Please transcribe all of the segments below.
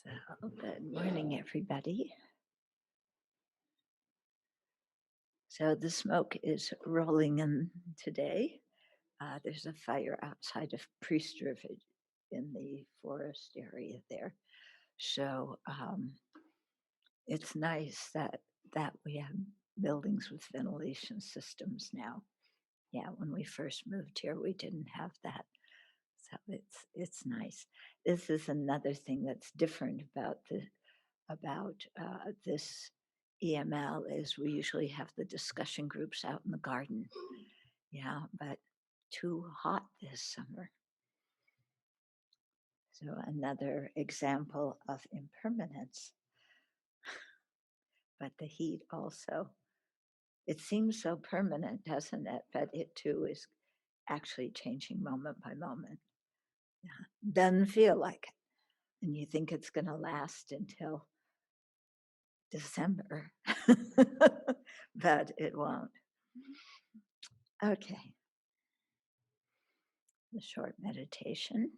So, good morning, everybody. So, the smoke is rolling in today. There's a fire outside of Priest River in the forest area there. So, it's nice that we have buildings with ventilation systems now. Yeah, when we first moved here, we didn't have that. So it's nice. This is another thing that's different about this EML is we usually have the discussion groups out in the garden. Yeah, but too hot this summer. So another example of impermanence. But the heat also, it seems so permanent, doesn't it? But it too is actually changing moment by moment. Yeah. Doesn't feel like it. And you think it's going to last until December, but it won't. Okay. The short meditation.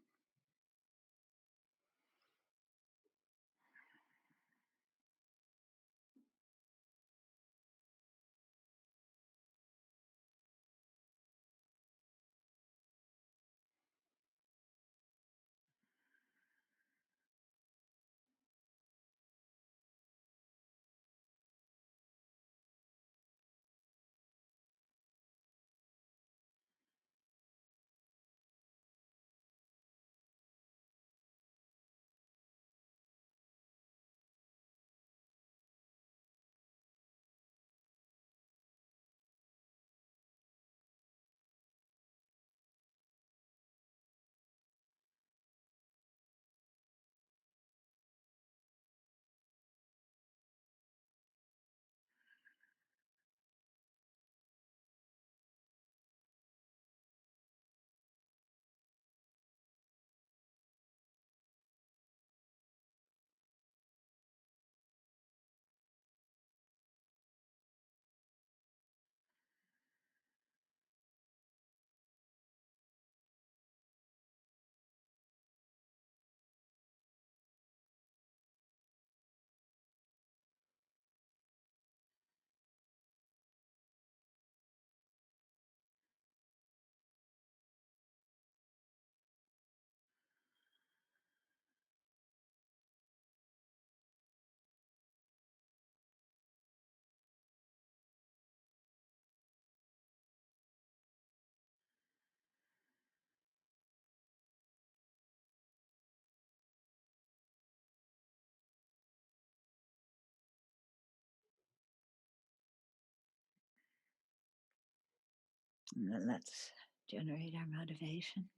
And then let's generate our motivation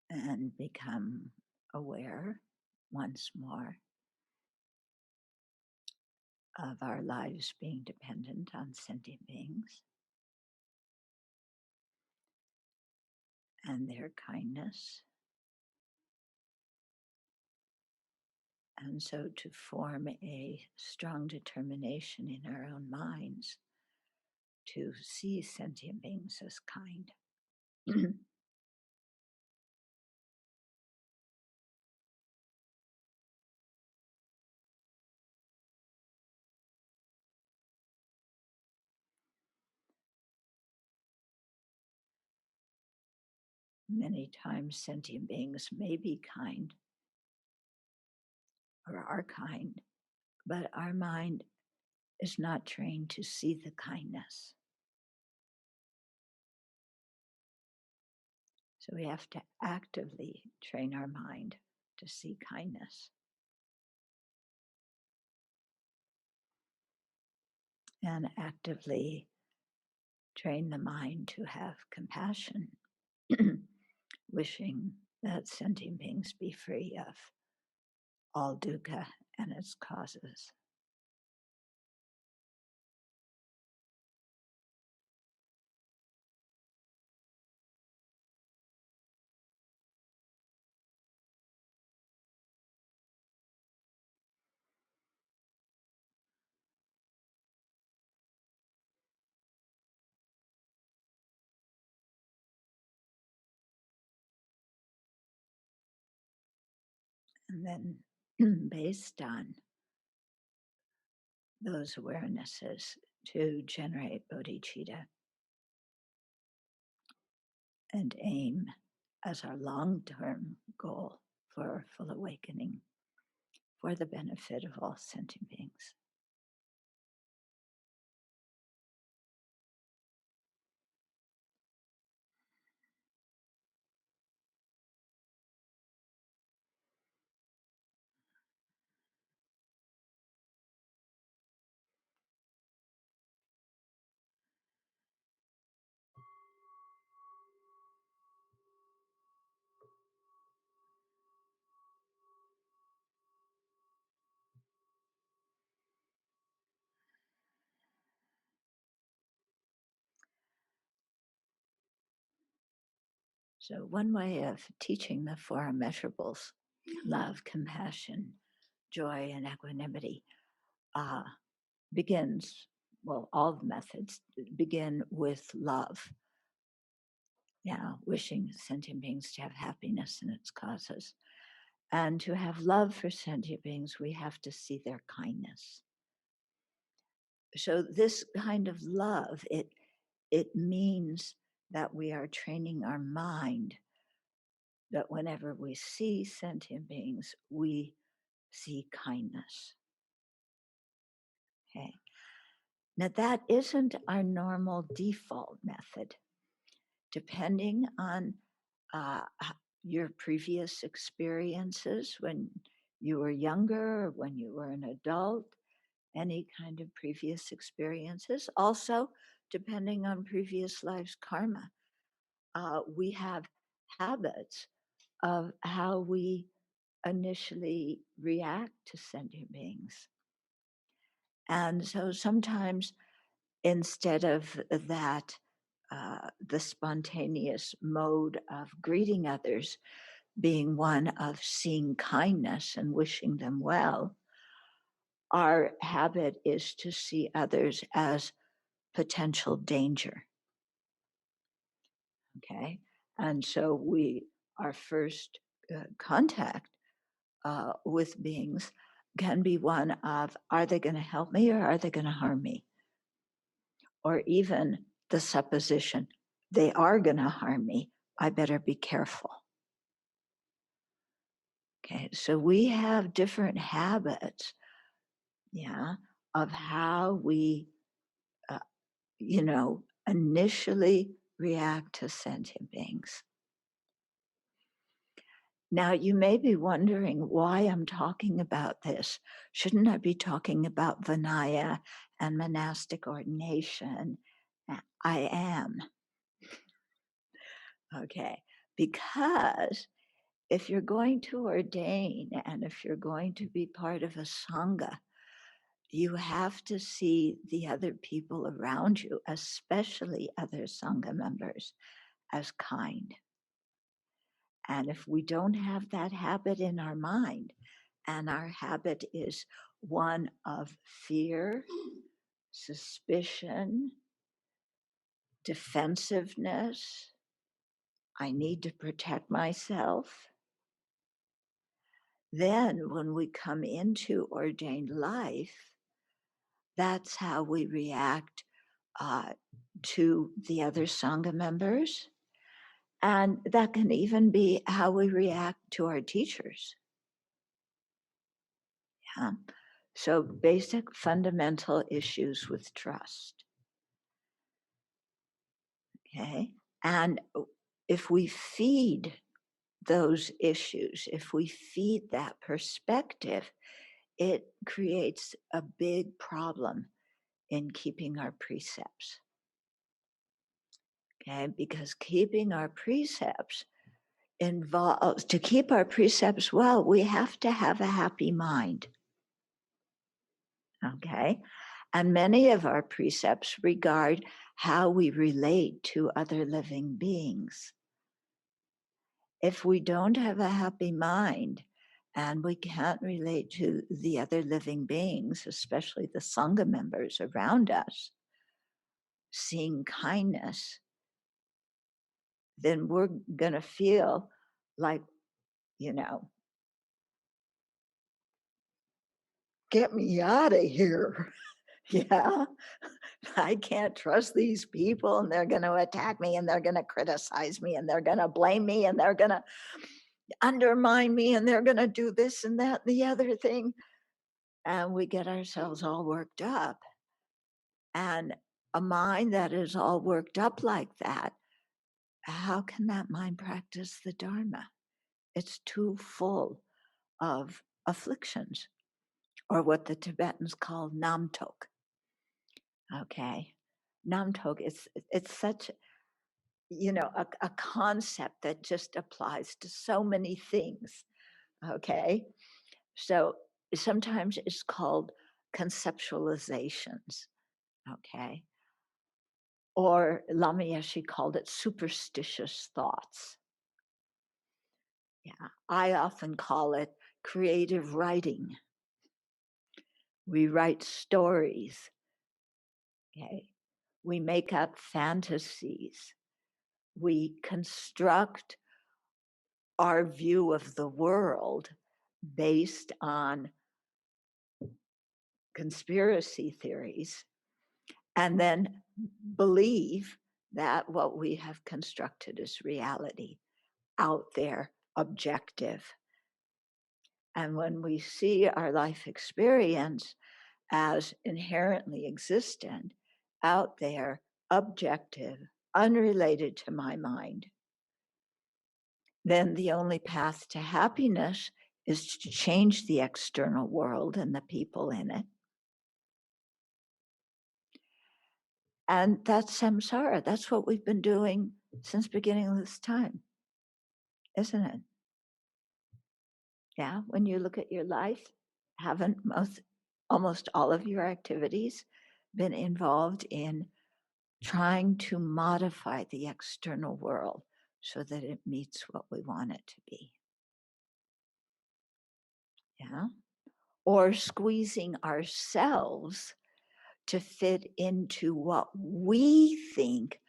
and become aware once more of our lives being dependent on sentient beings and their kindness. And so to form a strong determination in our own minds to see sentient beings as kind. Many times sentient beings may be kind or are kind, but our mind is not trained to see the kindness. So we have to actively train our mind to see kindness. And actively train the mind to have compassion, wishing that sentient beings be free of all dukkha and its causes. And then based on those awarenesses to generate bodhicitta and aim as our long-term goal for full awakening for the benefit of all sentient beings. So one way of teaching the four immeasurables, love, compassion, joy, and equanimity, begins, well, all the methods begin with love. Wishing sentient beings to have happiness in its causes. And to have love for sentient beings, we have to see their kindness. So this kind of love, it means that we are training our mind that whenever we see sentient beings, we see kindness. Okay. Now that isn't our normal default method. Depending on your previous experiences when you were younger, or when you were an adult, any kind of previous experiences. Also, depending on previous life's karma, we have habits of how we initially react to sentient beings. And so sometimes instead of that, the spontaneous mode of greeting others being one of seeing kindness and wishing them well, our habit is to see others as potential danger. Okay. And so our first contact with beings can be one of, are they going to help me or are they going to harm me? Or even the supposition, they are going to harm me, I better be careful. Okay, so we have different habits, of how we, initially react to sentient beings. Now, you may be wondering why I'm talking about this. Shouldn't I be talking about Vinaya and monastic ordination? I am. Okay, because if you're going to ordain and if you're going to be part of a sangha, you have to see the other people around you, especially other sangha members, as kind. And if we don't have that habit in our mind, and our habit is one of fear, suspicion, defensiveness, I need to protect myself, then when we come into ordained life, that's how we react to the other Sangha members. And that can even be how we react to our teachers. Yeah. So basic fundamental issues with trust. Okay. And if we feed those issues, if we feed that perspective, it creates a big problem in keeping our precepts. Okay, because keeping our precepts involves, to keep our precepts well, we have to have a happy mind. Okay, and many of our precepts regard how we relate to other living beings. If we don't have a happy mind and we can't relate to the other living beings, especially the Sangha members around us, seeing kindness, then we're going to feel like, get me out of here. Yeah, I can't trust these people, and they're going to attack me, and they're going to criticize me, and they're going to blame me, and they're going to undermine me, and they're going to do this and that and the other thing. And we get ourselves all worked up. And a mind that is all worked up like that, how can that mind practice the Dharma? It's too full of afflictions, or what the Tibetans call namtok. Okay, namtok, it's such, a concept that just applies to so many things. Okay, so sometimes it's called conceptualizations. Okay, or Lama Yeshe called it superstitious thoughts. Yeah, I often call it creative writing. We write stories. Okay, we make up fantasies. We construct our view of the world based on conspiracy theories, and then believe that what we have constructed is reality, out there, objective. And when we see our life experience as inherently existent, out there, objective, unrelated to my mind, then the only path to happiness is to change the external world and the people in it. And that's samsara. That's what we've been doing since beginning of this time, isn't it? Yeah, when you look at your life, haven't almost all of your activities been involved in trying to modify the external world so that it meets what we want it to be? Yeah. Or squeezing ourselves to fit into what we think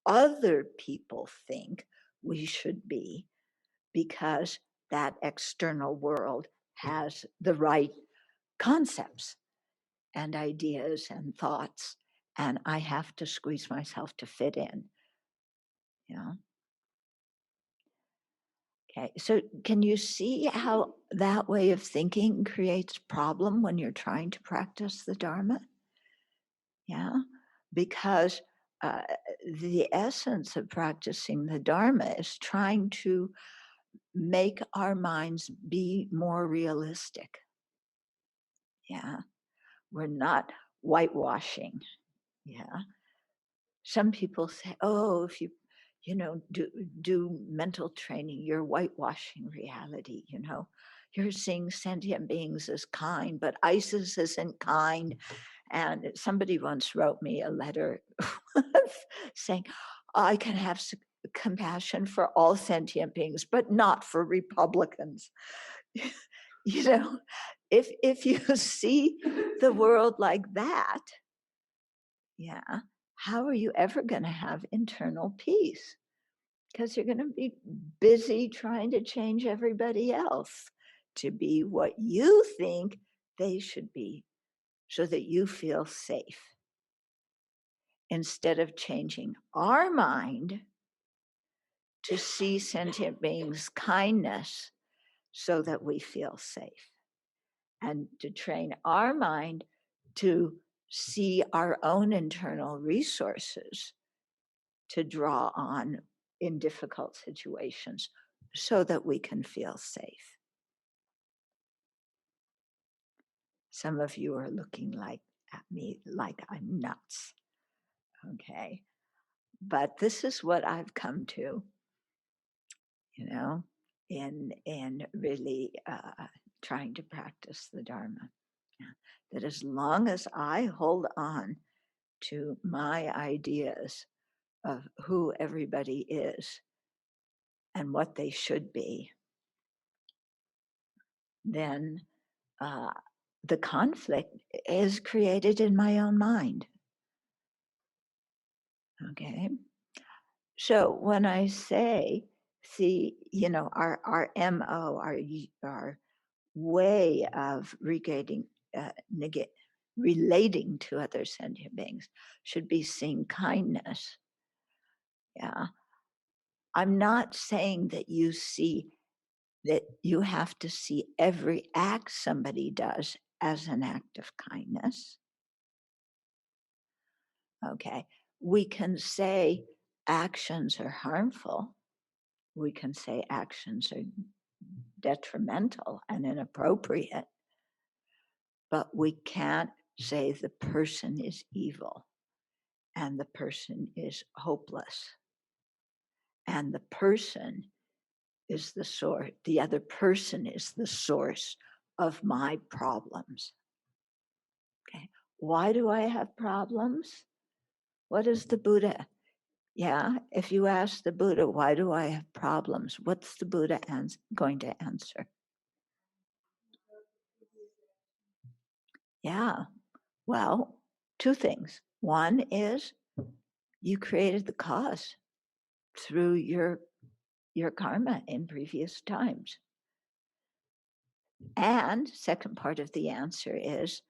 other people think we should be, because that external world has the right concepts and ideas and thoughts, and I have to squeeze myself to fit in. Yeah. Okay, so can you see how that way of thinking creates problem when you're trying to practice the Dharma? Yeah, because uh, the essence of practicing the Dharma is trying to make our minds be more realistic. Yeah, we're not whitewashing. Yeah, some people say, oh, if you do mental training, you're whitewashing reality. You're seeing sentient beings as kind, but ISIS isn't kind. And somebody once wrote me a letter saying, I can have compassion for all sentient beings, but not for Republicans. If you see the world like that, yeah, how are you ever going to have internal peace? Because you're going to be busy trying to change everybody else to be what you think they should be so that you feel safe, instead of changing our mind to see sentient beings' kindness so that we feel safe, and to train our mind to see our own internal resources to draw on in difficult situations so that we can feel safe. Some of you are looking at me like I'm nuts. Okay. But this is what I've come to, in really trying to practice the Dharma. Yeah. That as long as I hold on to my ideas of who everybody is and what they should be, then the conflict is created in my own mind. Okay. So when I say, see, our MO, our way of regaining relating to other sentient beings should be seeing kindness. Yeah. I'm not saying that you have to see every act somebody does as an act of kindness. Okay. We can say actions are harmful. We can say actions are detrimental and inappropriate, but we can't say the person is evil and the person is hopeless and the person is the source, the other person is the source of my problems. Okay. Why do I have problems? What is the Buddha? Yeah, if you ask the Buddha, why do I have problems? What's the Buddha going to answer? Yeah, well, two things. One is you created the cause through your karma in previous times. And second part of the answer is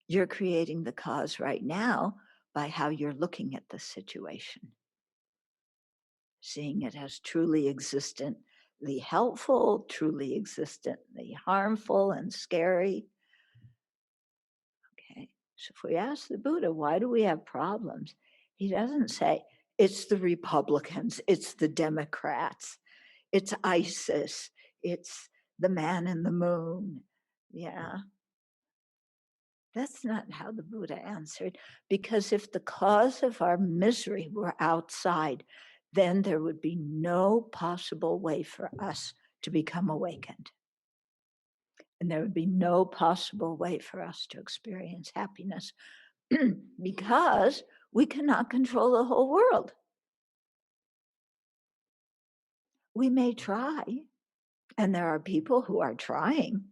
you're creating the cause right now by how you're looking at the situation. Seeing it as truly existently helpful, truly existently harmful and scary. Okay, so if we ask the Buddha, why do we have problems? He doesn't say, it's the Republicans, it's the Democrats, it's ISIS, it's the man in the moon. Yeah. That's not how the Buddha answered, because if the cause of our misery were outside, then there would be no possible way for us to become awakened. And there would be no possible way for us to experience happiness because we cannot control the whole world. We may try, and there are people who are trying.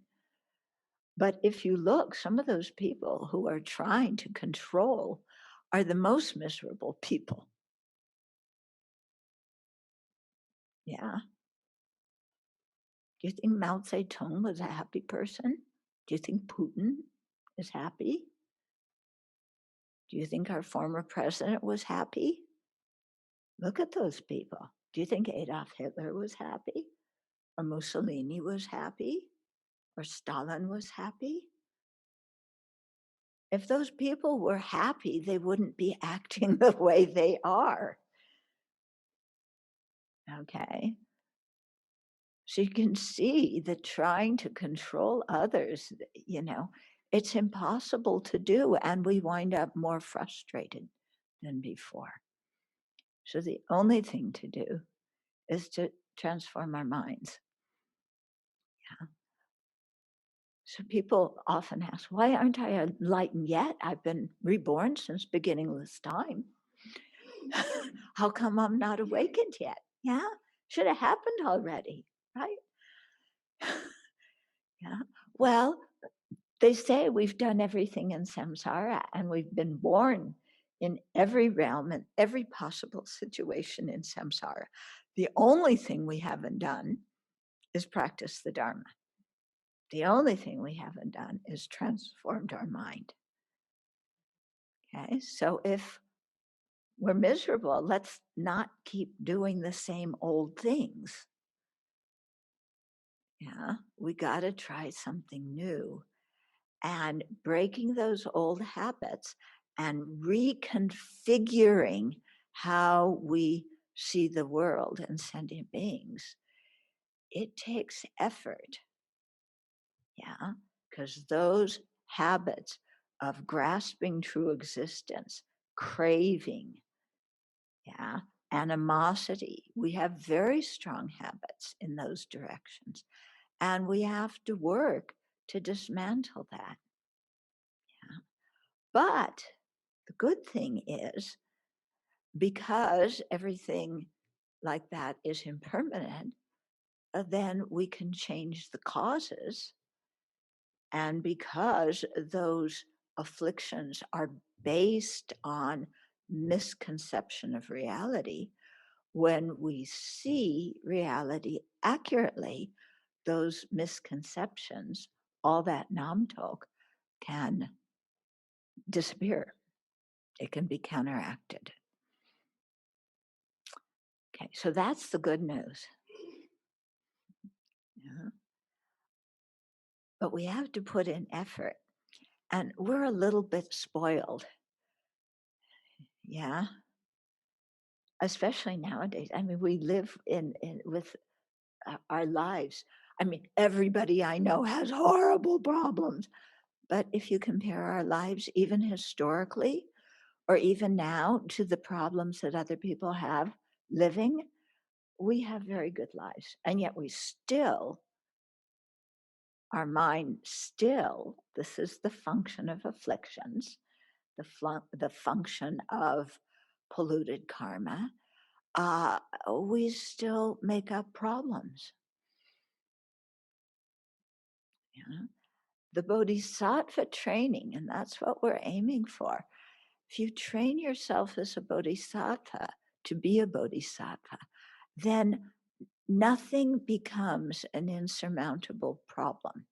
But if you look, some of those people who are trying to control are the most miserable people. Yeah. Do you think Mao Zedong was a happy person? Do you think Putin is happy? Do you think our former president was happy? Look at those people. Do you think Adolf Hitler was happy? Or Mussolini was happy? Or Stalin was happy? If those people were happy, they wouldn't be acting the way they are. Okay. So you can see that trying to control others, it's impossible to do, and we wind up more frustrated than before. So the only thing to do is to transform our minds. Yeah. So people often ask, why aren't I enlightened yet? I've been reborn since beginningless time. How come I'm not awakened yet? Yeah, should have happened already, right? Yeah. Well, they say we've done everything in samsara and we've been born in every realm and every possible situation in samsara. The only thing we haven't done is practice the Dharma. The only thing we haven't done is transformed our mind. Okay, so if we're miserable, let's not keep doing the same old things. Yeah, we got to try something new. And breaking those old habits and reconfiguring how we see the world and sentient beings, it takes effort. Yeah, because those habits of grasping true existence, craving, yeah, animosity, we have very strong habits in those directions. And we have to work to dismantle that. But the good thing is, because everything like that is impermanent, then we can change the causes. And because those afflictions are based on misconception of reality, when we see reality accurately, those misconceptions, all that namtok, can disappear. It can be counteracted. Okay, so that's the good news. Yeah. But we have to put in effort. And we're a little bit spoiled. Yeah. Especially nowadays. I mean, we live in with our lives. I mean, everybody I know has horrible problems. But if you compare our lives, even historically, or even now, to the problems that other people have living, we have very good lives. And yet we still, our mind still, this is the function of afflictions, the function of polluted karma, we still make up problems. Yeah. The bodhisattva training, and that's what we're aiming for. If you train yourself as a bodhisattva to be a bodhisattva, then nothing becomes an insurmountable problem.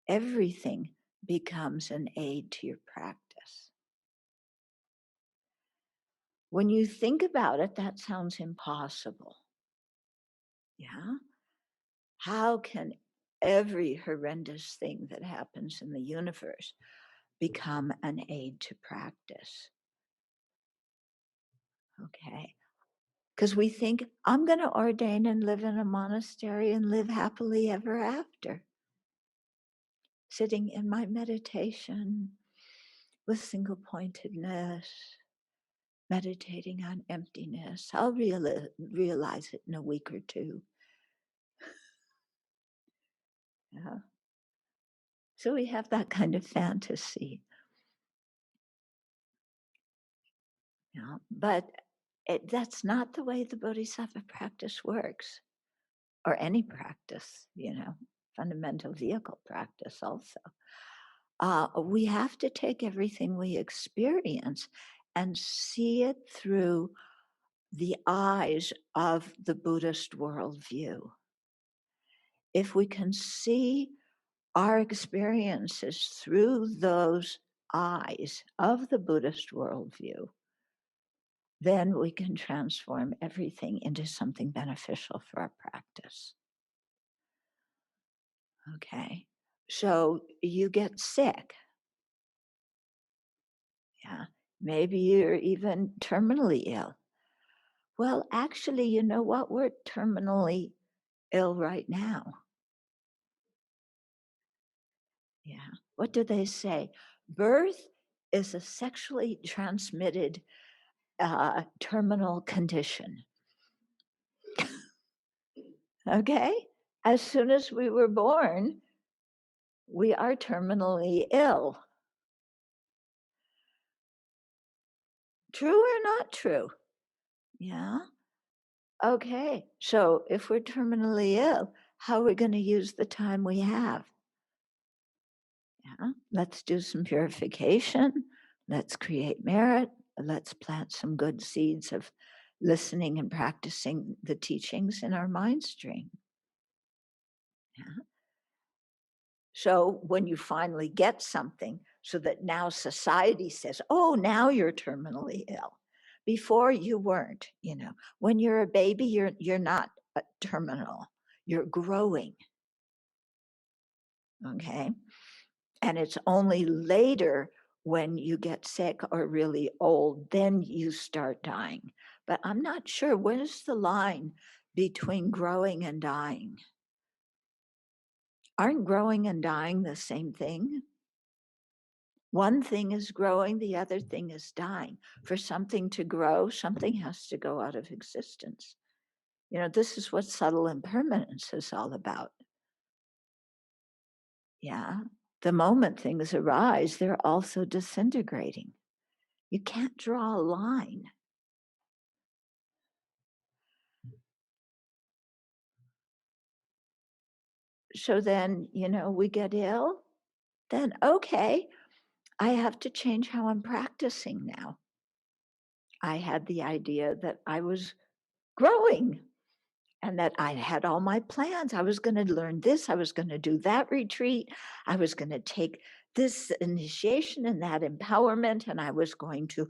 Everything becomes an aid to your practice. When you think about it, that sounds impossible. Yeah? How can every horrendous thing that happens in the universe become an aid to practice? Okay. Because we think, I'm going to ordain and live in a monastery and live happily ever after. Sitting in my meditation with single pointedness, meditating on emptiness. I'll realize it in a week or two. Yeah. So we have that kind of fantasy. Yeah. But that's not the way the bodhisattva practice works, or any practice, fundamental vehicle practice also. We have to take everything we experience and see it through the eyes of the Buddhist worldview. If we can see our experiences through those eyes of the Buddhist worldview, then we can transform everything into something beneficial for our practice. Okay, so you get sick. Yeah, maybe you're even terminally ill. Well, actually, you know what? We're terminally ill right now. Yeah. What do they say? Birth is a sexually transmitted terminal condition. Okay? As soon as we were born, we are terminally ill. True or not true? Yeah. Okay. So if we're terminally ill, how are we going to use the time we have? Yeah. Let's do some purification. Let's create merit. Let's plant some good seeds of listening and practicing the teachings in our mind stream. Yeah. So when you finally get something, so that now society says, oh, now you're terminally ill. Before you weren't, when you're a baby, you're not terminal, you're growing. Okay. And it's only later when you get sick or really old, then you start dying. But I'm not sure, where's the line between growing and dying? Aren't growing and dying the same thing? One thing is growing, the other thing is dying. For something to grow, something has to go out of existence. This is what subtle impermanence is all about. Yeah. The moment things arise, they're also disintegrating. You can't draw a line. So then, we get ill, then okay, I have to change how I'm practicing now. I had the idea that I was growing and that I had all my plans. I was going to learn this, I was going to do that retreat, I was going to take this initiation and that empowerment, and I was going to,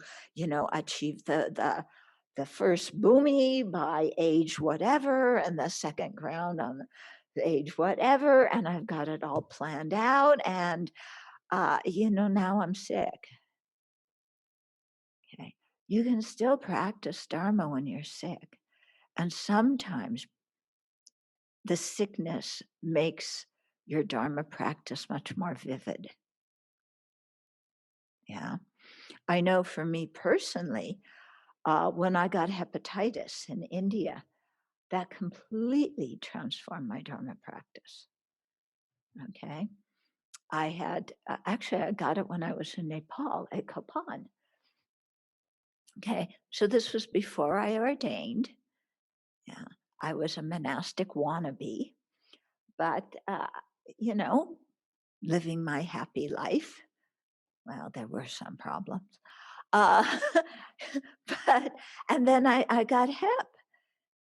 achieve the first bhumi by age whatever, and the second ground on the age whatever, and I've got it all planned out, and now I'm sick. Okay, you can still practice Dharma when you're sick, and sometimes the sickness makes your Dharma practice much more vivid. Yeah. I know for me personally, when I got hepatitis in India, that completely transformed my Dharma practice. Okay. I had, actually, I got it when I was in Nepal at Kapan. Okay. So this was before I ordained. Yeah. I was a monastic wannabe, but, living my happy life. Well, there were some problems. Uh, but, and then I got hep.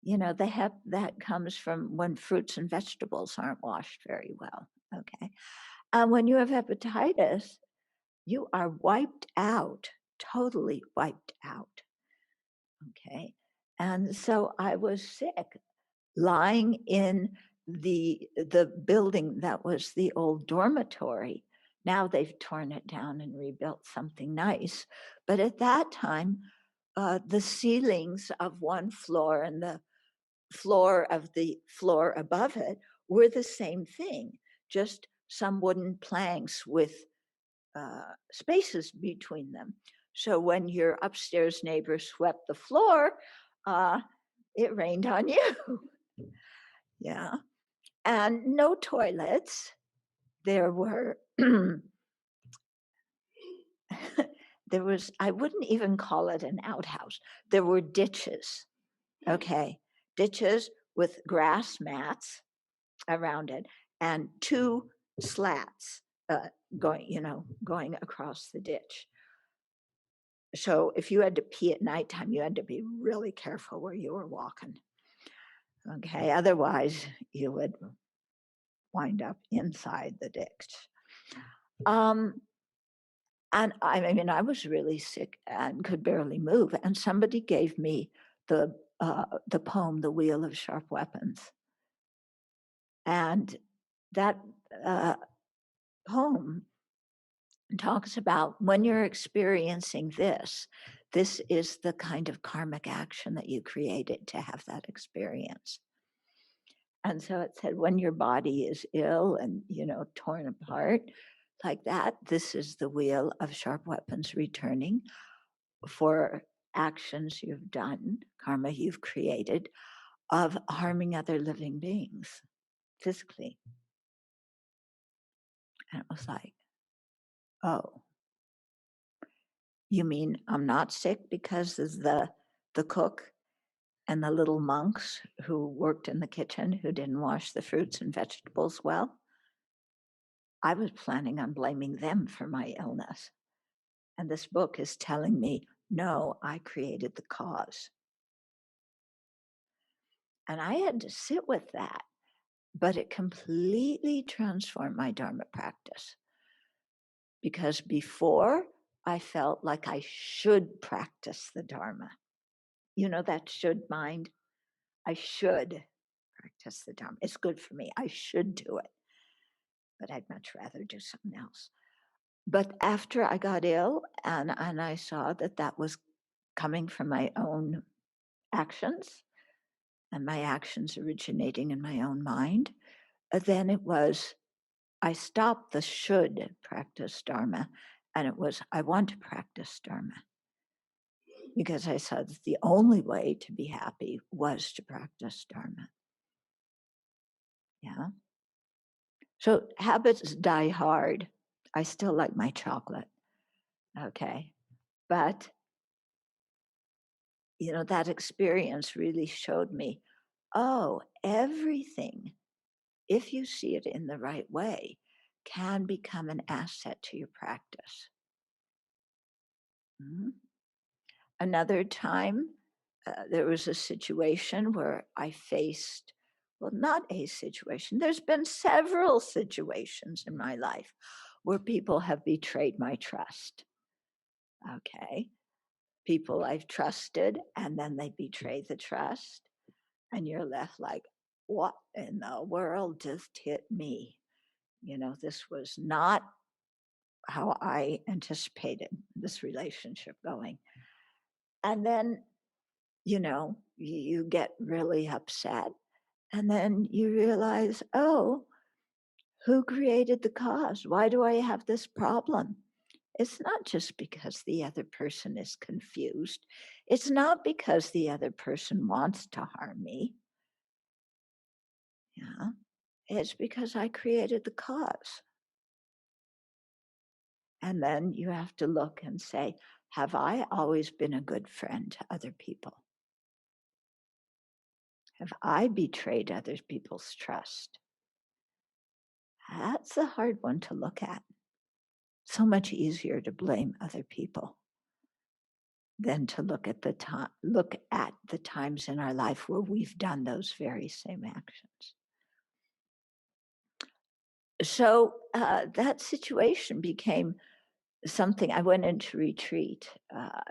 The hep that comes from when fruits and vegetables aren't washed very well. Okay. And when you have hepatitis, you are wiped out, totally wiped out. Okay. And so I was sick, lying in the building that was the old dormitory. Now they've torn it down and rebuilt something nice. But at that time, the ceilings of one floor and the floor of the floor above it were the same thing, just some wooden planks with spaces between them. So when your upstairs neighbor swept the floor, it rained on you. Yeah. And no toilets. There were, there was, I wouldn't even call it an outhouse. There were ditches. Okay. Ditches with grass mats around it and two slats going across the ditch. So if you had to pee at nighttime, you had to be really careful where you were walking. Okay. Otherwise, you would wind up inside the ditch. And I was really sick and could barely move. And somebody gave me the poem, "The Wheel of Sharp Weapons," and that poem talks about when you're experiencing this is the kind of karmic action that you created to have that experience. And so it said, when your body is ill and, torn apart like that, this is the wheel of sharp weapons returning for actions you've done, karma you've created, of harming other living beings physically. And it was like, oh, you mean I'm not sick because of the cook and the little monks who worked in the kitchen who didn't wash the fruits and vegetables well? I was planning on blaming them for my illness. And this book is telling me, no, I created the cause. And I had to sit with that, but it completely transformed my Dharma practice. Because before, I felt like I should practice the Dharma. That should mind. I should practice the Dharma. It's good for me. I should do it. But I'd much rather do something else. But after I got ill and I saw that was coming from my own actions and my actions originating in my own mind, then it was, I stopped the should practice Dharma, and it was, I want to practice Dharma. Because I saw that the only way to be happy was to practice Dharma. Yeah. So habits die hard. I still like my chocolate. Okay. But, that experience really showed me, oh, everything, if you see it in the right way, can become an asset to your practice. Mm-hmm. Another time, there was a situation where I faced, well, not a situation, there's been several situations in my life where people have betrayed my trust. Okay. People I've trusted, and then they betray the trust. And you're left like, what in the world just hit me? This was not how I anticipated this relationship going. And then, you get really upset. And then you realize, oh, who created the cause? Why do I have this problem? It's not just because the other person is confused. It's not because the other person wants to harm me. Yeah. It's because I created the cause. And then you have to look and say, have I always been a good friend to other people? Have I betrayed other people's trust? That's a hard one to look at. So much easier to blame other people than to look at the times in our life where we've done those very same actions. So that situation became something. I went into retreat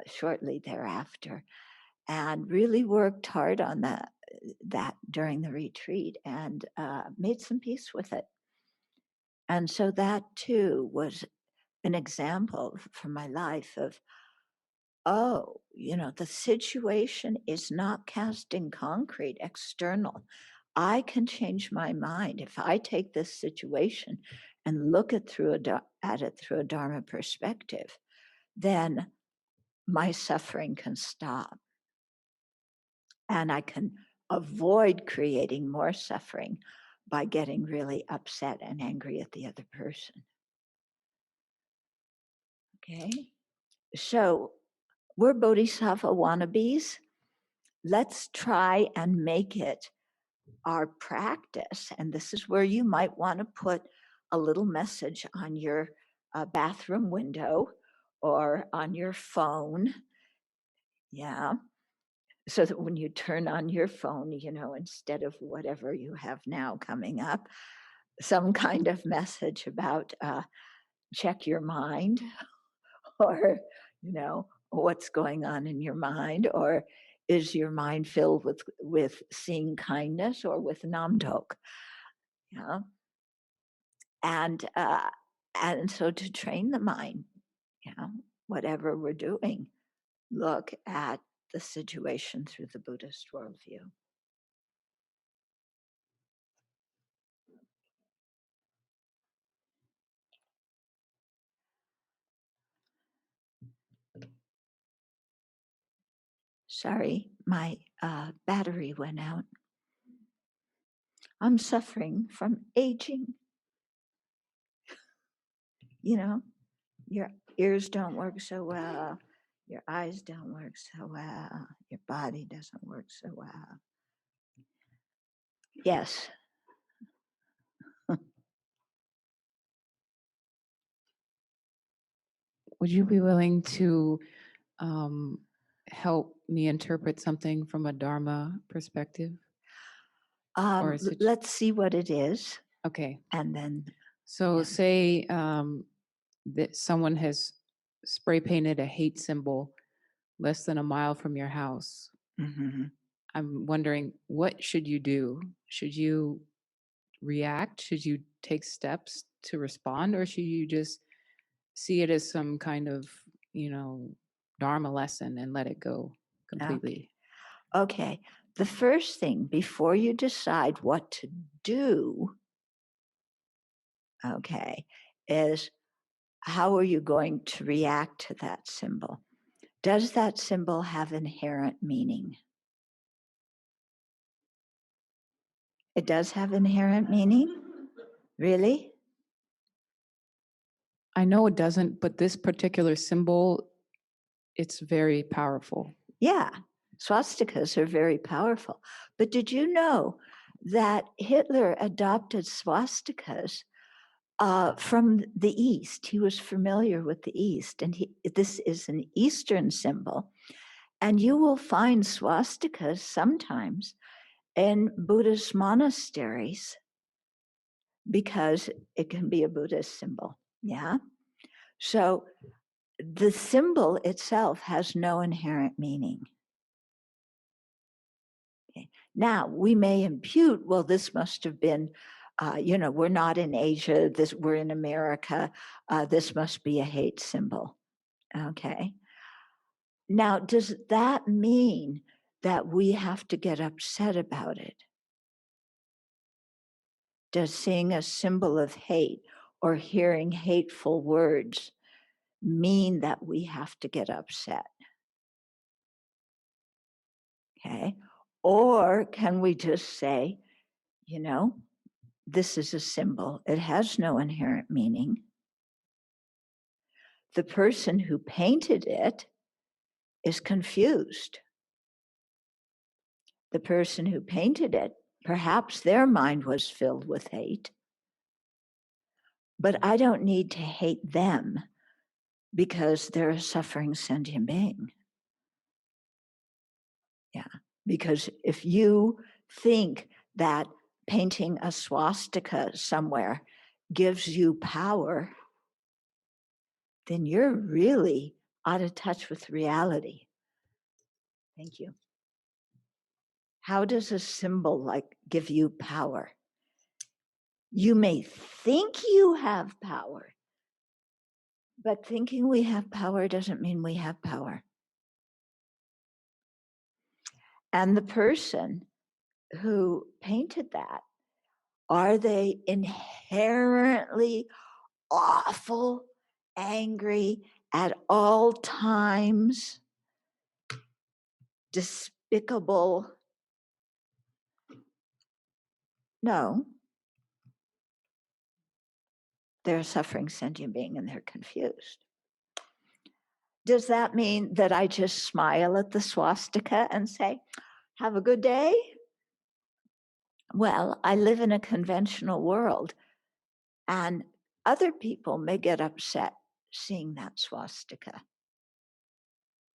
shortly thereafter and really worked hard on that during the retreat and made some peace with it. And so that too was an example from my life of, oh, the situation is not cast in concrete, external. I can change my mind. If I take this situation and look at it through a Dharma perspective, then my suffering can stop. And I can avoid creating more suffering by getting really upset and angry at the other person. Okay? So we're bodhisattva wannabes. Let's try and make it our practice. And this is where you might want to put a little message on your bathroom window or on your phone. Yeah. So that when you turn on your phone, instead of whatever you have now coming up, some kind of message about check your mind or, what's going on in your mind, or is your mind filled with seeing kindness or with namdok? Yeah. And so to train the mind, whatever we're doing, look at the situation through the Buddhist worldview. Sorry, my battery went out. I'm suffering from aging. Your ears don't work so well. Your eyes don't work so well. Your body doesn't work so well. Yes. Would you be willing to help me interpret something from a Dharma perspective? Let's see what it is. Okay. And then. So say that someone has spray painted a hate symbol less than a mile from your house. Mm-hmm. I'm wondering, what should you do? Should you react? Should you take steps to respond? Or should you just see it as some kind of, Dharma lesson and let it go completely? Okay. The first thing before you decide what to do, is how are you going to react to that symbol? Does that symbol have inherent meaning? It does have inherent meaning? Really? I know it doesn't, but this particular symbol, it's very powerful. Yeah, swastikas are very powerful. But did you know that Hitler adopted swastikas from the East? He was familiar with the East, and this is an Eastern symbol. And you will find swastikas sometimes in Buddhist monasteries because it can be a Buddhist symbol. Yeah. So the symbol itself has no inherent meaning. Okay. Now, we may impute, well, this must have been, we're not in Asia, we're in America, this must be a hate symbol. Okay. Now, does that mean that we have to get upset about it? Does seeing a symbol of hate or hearing hateful words mean that we have to get upset? Okay. Or can we just say, this is a symbol, it has no inherent meaning. The person who painted it is confused. The person who painted it, perhaps their mind was filled with hate, but I don't need to hate them because they're a suffering sentient being. Yeah, because if you think that painting a swastika somewhere gives you power, then you're really out of touch with reality. Thank you. How does a symbol like give you power? You may think you have power, but thinking we have power doesn't mean we have power. And the person who painted that, are they inherently awful, angry at all times, despicable? No. They're a suffering sentient being and they're confused. Does that mean that I just smile at the swastika and say, have a good day? Well, I live in a conventional world, and other people may get upset seeing that swastika.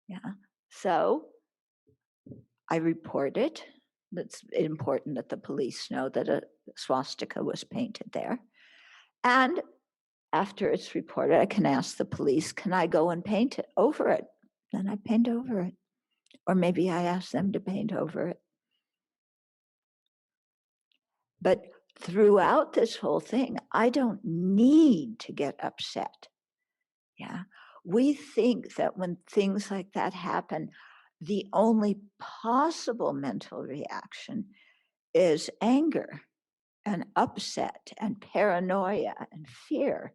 Yeah. So I report it. It's important that the police know that a swastika was painted there. And after it's reported, I can ask the police, can I go and paint it over it? Then I paint over it. Or maybe I ask them to paint over it. But throughout this whole thing, I don't need to get upset. Yeah. We think that when things like that happen, the only possible mental reaction is anger and upset and paranoia and fear.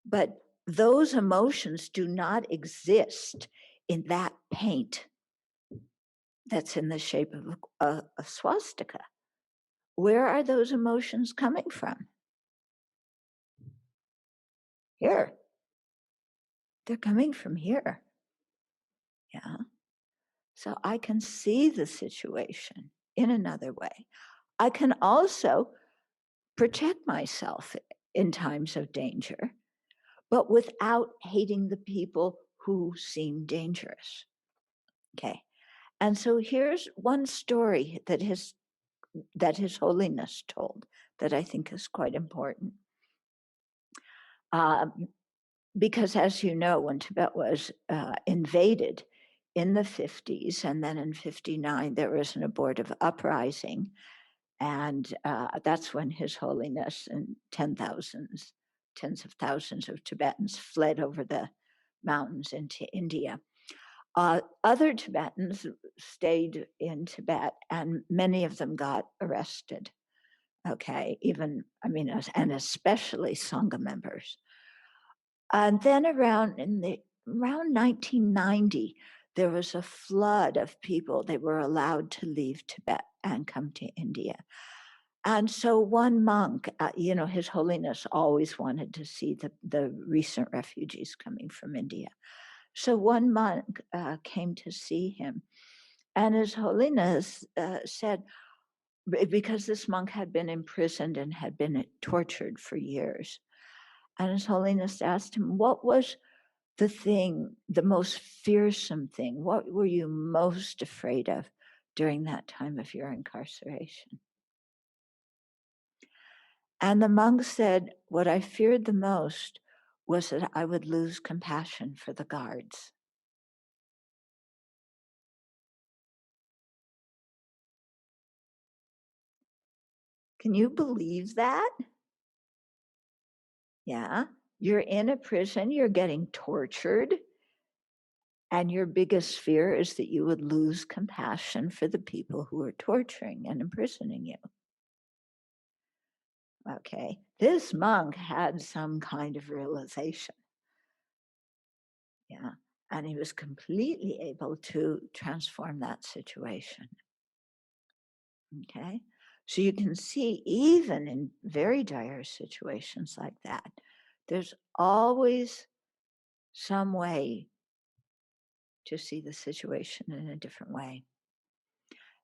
But those emotions do not exist in that paint that's in the shape of a swastika. Where are those emotions coming from? Here. They're coming from here. Yeah. So I can see the situation in another way. I can also protect myself in times of danger, but without hating the people who seem dangerous. Okay. And so here's one story that His Holiness told that I think is quite important. Because as you know, when Tibet was invaded in the 50s, and then in 59, there was an abortive uprising. And that's when His Holiness and tens of thousands of Tibetans fled over the mountains into India. Other Tibetans stayed in Tibet, and many of them got arrested. Okay, and especially Sangha members. And then around 1990, there was a flood of people. They were allowed to leave Tibet and come to India. And so one monk, His Holiness always wanted to see the recent refugees coming from India. So one monk came to see him, and His Holiness said, because this monk had been imprisoned and had been tortured for years, and His Holiness asked him, what was the most fearsome thing? What were you most afraid of during that time of your incarceration? And the monk said, what I feared the most was that I would lose compassion for the guards. Can you believe that? Yeah. You're in a prison, you're getting tortured, and your biggest fear is that you would lose compassion for the people who are torturing and imprisoning you. Okay. This monk had some kind of realization. Yeah. And he was completely able to transform that situation. Okay. So you can see, even in very dire situations like that, there's always some way to see the situation in a different way.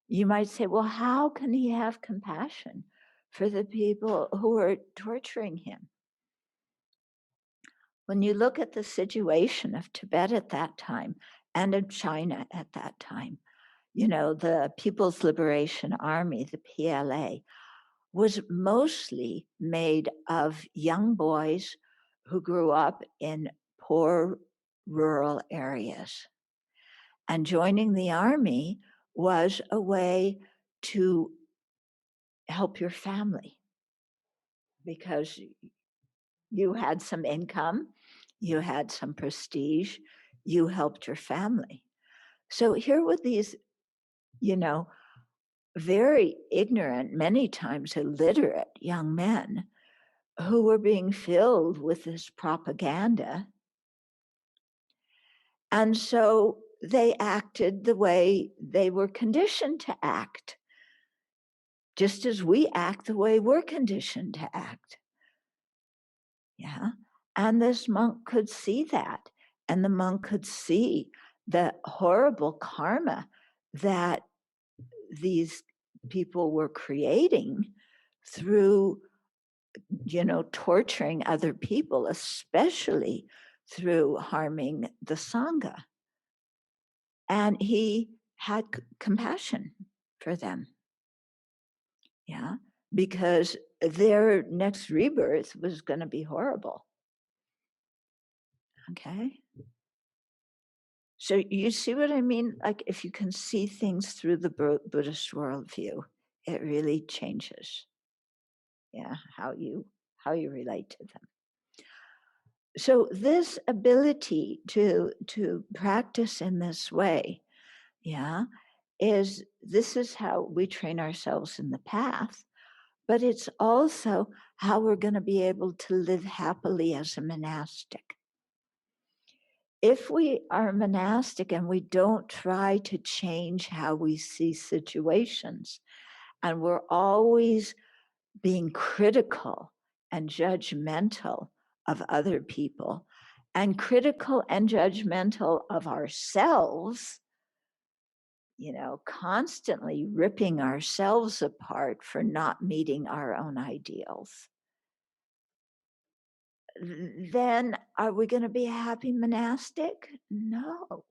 You might say, well, how can he have compassion for the people who are torturing him? When you look at the situation of Tibet at that time and of China at that time, the People's Liberation Army, the PLA, was mostly made of young boys who grew up in poor rural areas. And joining the army was a way to help your family because you had some income, you had some prestige, you helped your family. So here were these, very ignorant, many times illiterate young men who were being filled with this propaganda. And so they acted the way they were conditioned to act, just as we act the way we're conditioned to act. Yeah. And this monk could see that. And the monk could see the horrible karma that these people were creating through, torturing other people, especially through harming the Sangha. And he had compassion for them. Yeah. Because their next rebirth was going to be horrible. Okay. So you see what I mean? Like, if you can see things through the Buddhist worldview, it really changes, how you relate to them. So this ability to practice in this way, this is how we train ourselves in the path, but it's also how we're going to be able to live happily as a monastic. If we are monastic and we don't try to change how we see situations, and we're always being critical and judgmental of other people, and critical and judgmental of ourselves, constantly ripping ourselves apart for not meeting our own ideals, then are we going to be a happy monastic? No.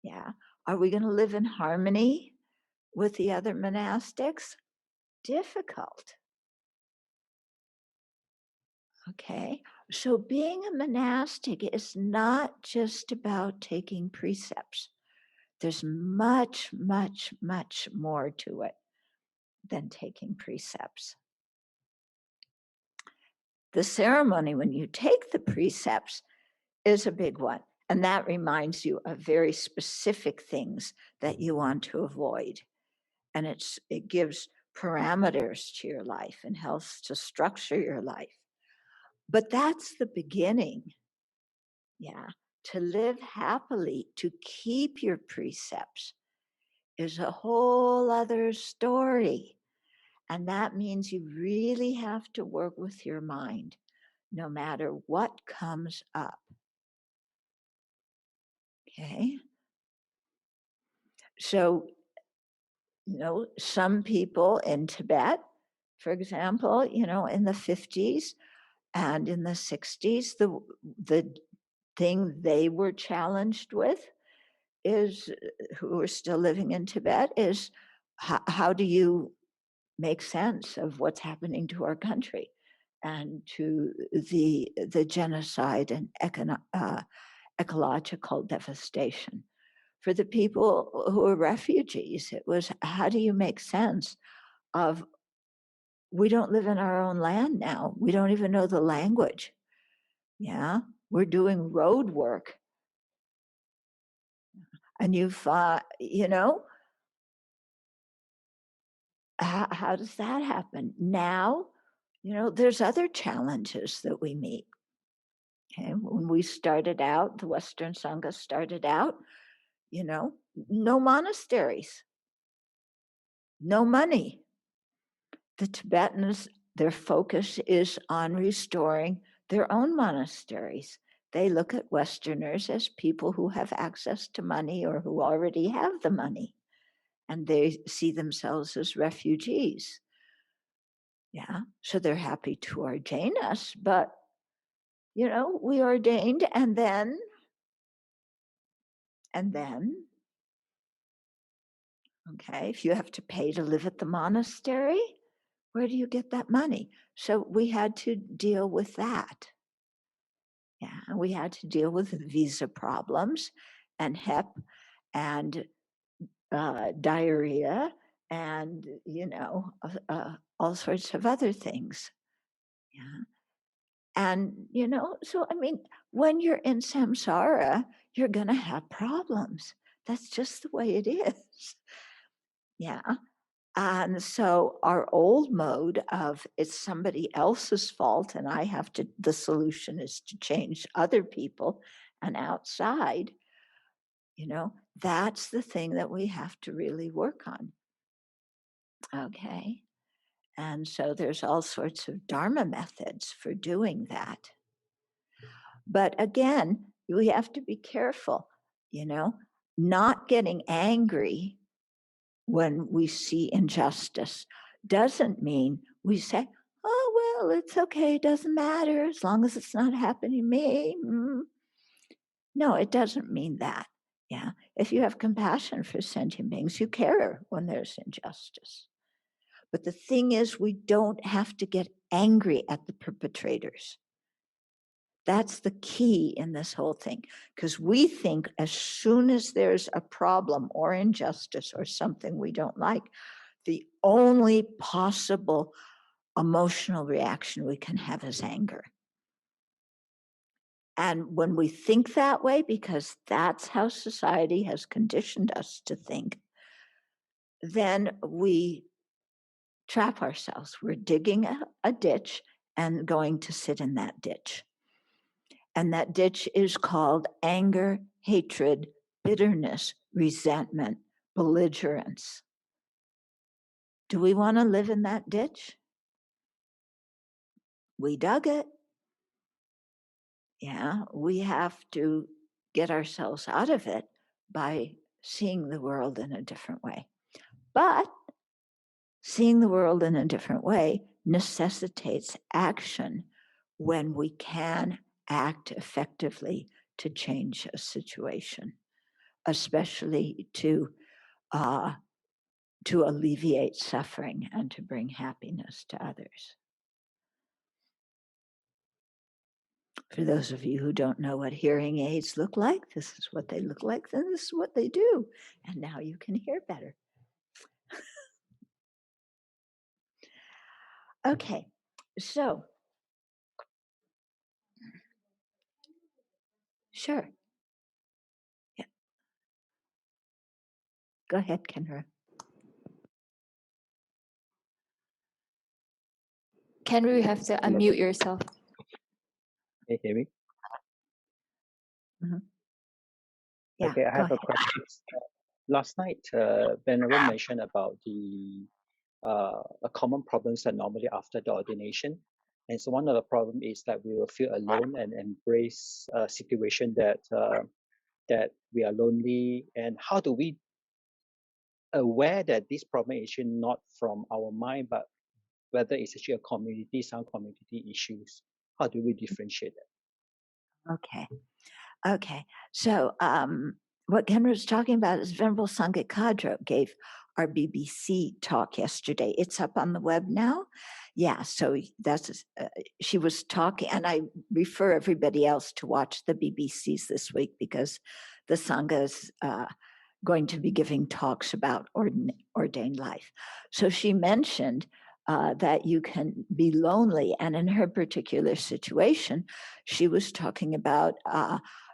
Yeah. Are we going to live in harmony with the other monastics? Difficult. Okay. So being a monastic is not just about taking precepts. There's much, much, much more to it than taking precepts. The ceremony when you take the precepts is a big one. And that reminds you of very specific things that you want to avoid. And it gives parameters to your life and helps to structure your life. But that's the beginning. Yeah. To live happily, to keep your precepts is a whole other story. And that means you really have to work with your mind no matter what comes up. Okay. So, some people in Tibet, for example, in the 50s and in the 60s, the thing they were challenged with is, who are still living in Tibet, is how do you make sense of what's happening to our country and to the genocide and ecological devastation. For the people who are refugees, it was, how do you make sense of, we don't live in our own land now. We don't even know the language. Yeah, we're doing road work. And how does that happen? Now, there's other challenges that we meet. Okay, when we started out, the Western Sangha started out, no monasteries, no money. The Tibetans, their focus is on restoring their own monasteries. They look at Westerners as people who have access to money or who already have the money, and they see themselves as refugees. Yeah, so they're happy to ordain us, but we ordained, and then, okay, if you have to pay to live at the monastery, where do you get that money? So we had to deal with that. Yeah, we had to deal with visa problems and HEP and diarrhea and, all sorts of other things. Yeah. And, so I mean, when you're in samsara, you're going to have problems. That's just the way it is. Yeah. And so our old mode of it's somebody else's fault and the solution is to change other people and outside, that's the thing that we have to really work on. Okay. And so there's all sorts of Dharma methods for doing that. But again, we have to be careful, not getting angry when we see injustice doesn't mean we say, oh, well, it's okay, it doesn't matter as long as it's not happening to me. No, it doesn't mean that. Yeah. If you have compassion for sentient beings, you care when there's injustice. But the thing is, we don't have to get angry at the perpetrators. That's the key in this whole thing, because we think as soon as there's a problem or injustice or something we don't like, the only possible emotional reaction we can have is anger. And when we think that way, because that's how society has conditioned us to think, then we trap ourselves. We're digging a ditch and going to sit in that ditch. And that ditch is called anger, hatred, bitterness, resentment, belligerence. Do we want to live in that ditch? We dug it. Yeah, we have to get ourselves out of it by seeing the world in a different way. But seeing the world in a different way necessitates action when we can act effectively to change a situation, especially to alleviate suffering and to bring happiness to others. For those of you who don't know what hearing aids look like, this is what they look like, then this is what they do. And now you can hear better. Okay, so, sure. Yeah. Go ahead, Kendra. Kendra, you have to unmute yourself. Can you hear me? Mm-hmm. Yeah, okay, I have a question. Last night, Venerable mentioned about the common problems that normally after the ordination. And so one of the problems is that we will feel alone and embrace a situation that we are lonely. And how do we aware that this problem is actually not from our mind, but whether it's actually some community issues? How do we differentiate that? Okay. So what Kendra was talking about is Venerable Sangha Kadro gave our BBC talk yesterday. It's up on the web now. Yeah, so that's she was talking, and I refer everybody else to watch the BBCs this week because the Sangha is going to be giving talks about ordained life. So she mentioned that you can be lonely, and in her particular situation, she was talking about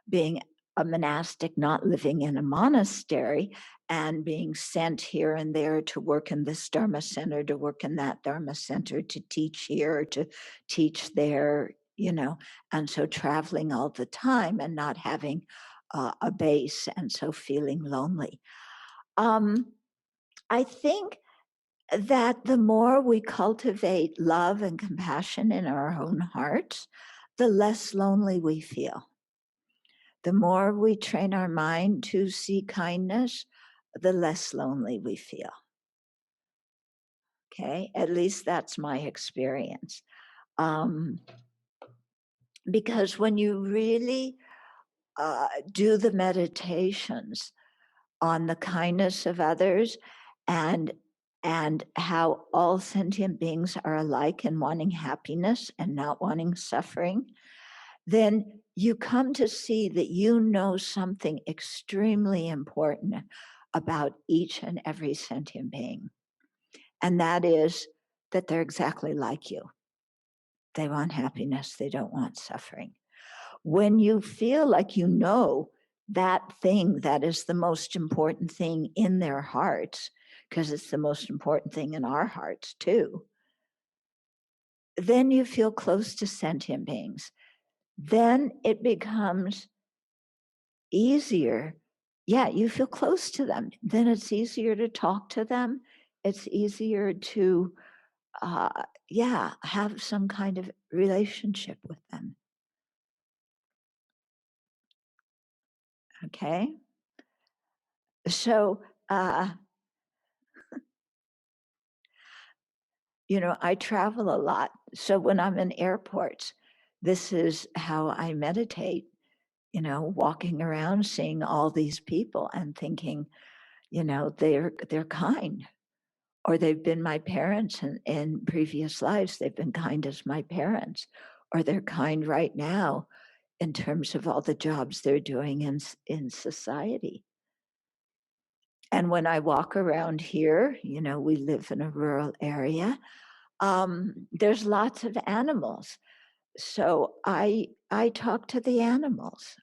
being a monastic, not living in a monastery, and being sent here and there to work in this Dharma center, to work in that Dharma center, to teach here, to teach there, you know, and so traveling all the time and not having a base, and so feeling lonely. I think that the more we cultivate love and compassion in our own hearts, the less lonely we feel. The more we train our mind to see kindness, the less lonely we feel. Okay, at least that's my experience. Because when you really do the meditations on the kindness of others and how all sentient beings are alike in wanting happiness and not wanting suffering, then you come to see that you know something extremely important about each and every sentient being. And that is that they're exactly like you. They want happiness, they don't want suffering. When you feel like you know that thing that is the most important thing in their hearts, because it's the most important thing in our hearts too, then you feel close to sentient beings. Then it becomes easier. Yeah, you feel close to them. Then it's easier to talk to them. It's easier to, have some kind of relationship with them. Okay. So, I travel a lot. So when I'm in airports, this is how I meditate, walking around, seeing all these people and thinking, they're kind, or they've been my parents in previous lives. They've been kind as my parents, or they're kind right now in terms of all the jobs they're doing in society. And when I walk around here, we live in a rural area. There's lots of animals. So I talk to the animals.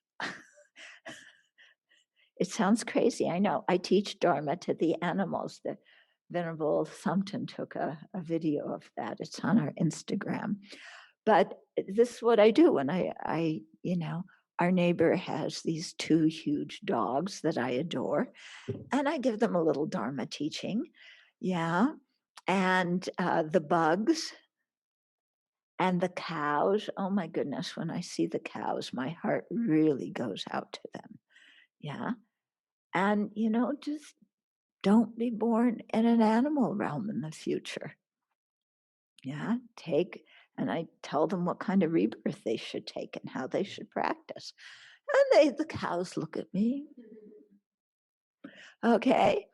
It sounds crazy, I know. I teach Dharma to the animals. The Venerable Thubten took a video of that. It's on our Instagram. But this is what I do when I our neighbor has these 2 huge dogs that I adore, and I give them a little Dharma teaching. Yeah. And the bugs and the cows. Oh my goodness, when I see the cows, my heart really goes out to them. Yeah. And, just don't be born in an animal realm in the future. Yeah. And I tell them what kind of rebirth they should take and how they should practice. And the cows look at me. Okay.